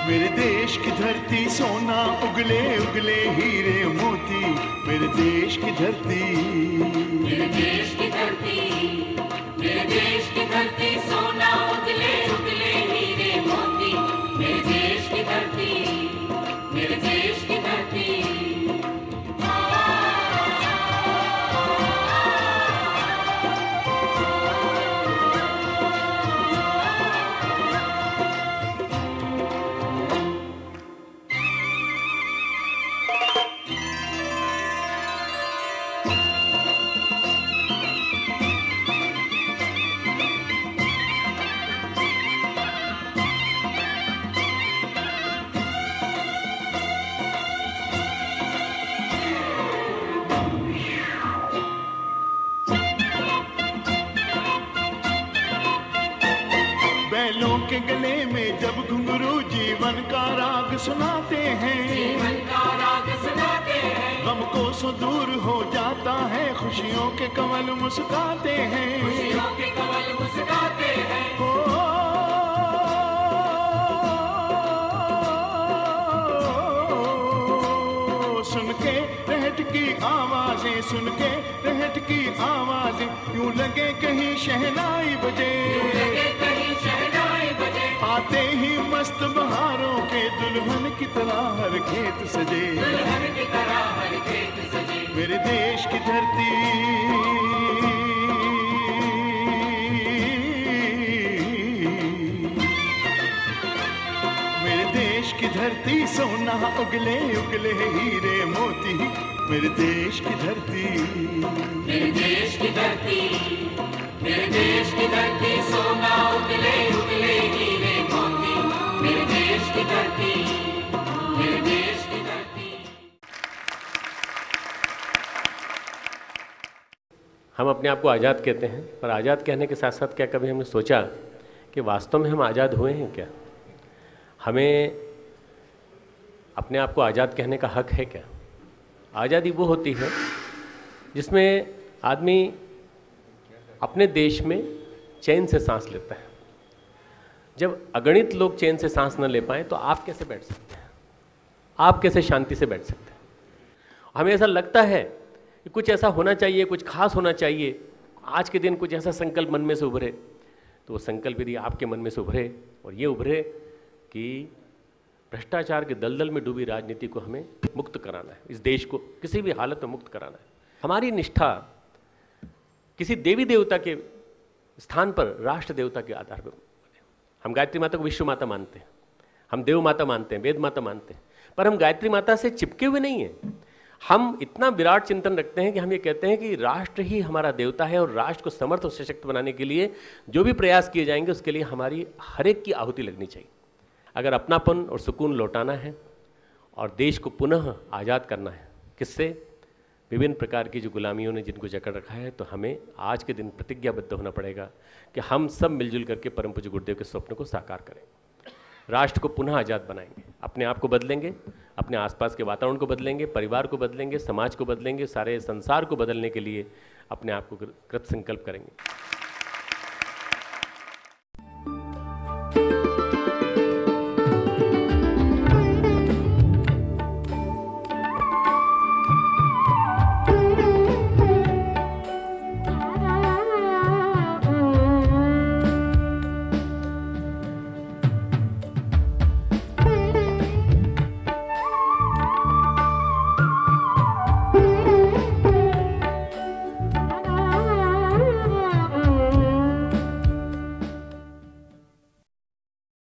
मेरे देश की धरती सोना उगले उगले हीरे मोती, मेरे देश की धरती, मेरे देश की धरती, मेरे देश की धरती सोना उगले उगले हीरे मोती, मेरे देश की धरती, मेरे देश की धरती। बैलों के गले में जब घुंघरू जीवन का राग सुनाते हैं, जीवन का राग सुनाते हैं, गम को सो दूर हो जाता है, खुशियों के कमल मुस्काते हैं, खुशियों के कमल मुस्काते हैं। सुन के रहट की आवाजें, सुन के रहट की आवाजें, यूं लगे कहीं शहनाई बजे, आते ही मस्त बहारों के दुल्हन की तरह हर खेत सजे, दुल्हन की तरह हर खेत सजे। मेरे देश की धरती, मेरे देश की धरती सोना उगले उगले हीरे मोती, मेरे देश की धरती, मेरे देश की धरती, मेरे देश की धरती सोना उगले उगले हीरे मोती, मेरे देश की धरती, मेरे देश की धरती। हम अपने आप को आज़ाद कहते हैं, पर आज़ाद कहने के साथ साथ क्या कभी हमने सोचा कि वास्तव में हम आज़ाद हुए हैं क्या? हमें अपने आप को आज़ाद कहने का हक है क्या? आज़ादी वो होती है जिसमें आदमी अपने देश में चैन से सांस लेता है। जब अगणित लोग चैन से सांस न ले पाएँ तो आप कैसे बैठ सकते हैं? आप कैसे शांति से बैठ सकते हैं? हमें ऐसा लगता है कि कुछ ऐसा होना चाहिए, कुछ खास होना चाहिए, आज के दिन कुछ ऐसा संकल्प मन में से उभरे, तो वो संकल्प यदि आपके मन में से उभरे और ये उभरे कि भ्रष्टाचार के दलदल में डूबी राजनीति को हमें मुक्त कराना है, इस देश को किसी भी हालत में मुक्त कराना है। हमारी निष्ठा किसी देवी देवता के स्थान पर राष्ट्र देवता के आधार पर, हम गायत्री माता को विश्व माता मानते हैं, हम देव माता मानते हैं, वेद माता मानते हैं, पर हम गायत्री माता से चिपके हुए नहीं हैं। हम इतना विराट चिंतन रखते हैं कि हम ये कहते हैं कि राष्ट्र ही हमारा देवता है और राष्ट्र को समर्थ और सशक्त बनाने के लिए जो भी प्रयास किए जाएंगे उसके लिए हमारी हर एक की आहुति लगनी चाहिए। अगर अपनापन और सुकून लौटाना है और देश को पुनः आज़ाद करना है, किससे? विभिन्न प्रकार की जो गुलामियों ने जिनको जकड़ रखा है, तो हमें आज के दिन प्रतिज्ञाबद्ध होना पड़ेगा कि हम सब मिलजुल करके परम पूज्य गुरुदेव के स्वप्न को साकार करें, राष्ट्र को पुनः आज़ाद बनाएंगे, अपने आप को बदलेंगे, अपने आसपास के वातावरण को बदलेंगे, परिवार को बदलेंगे, समाज को बदलेंगे, सारे संसार को बदलने के लिए अपने आप को कृत संकल्प करेंगे।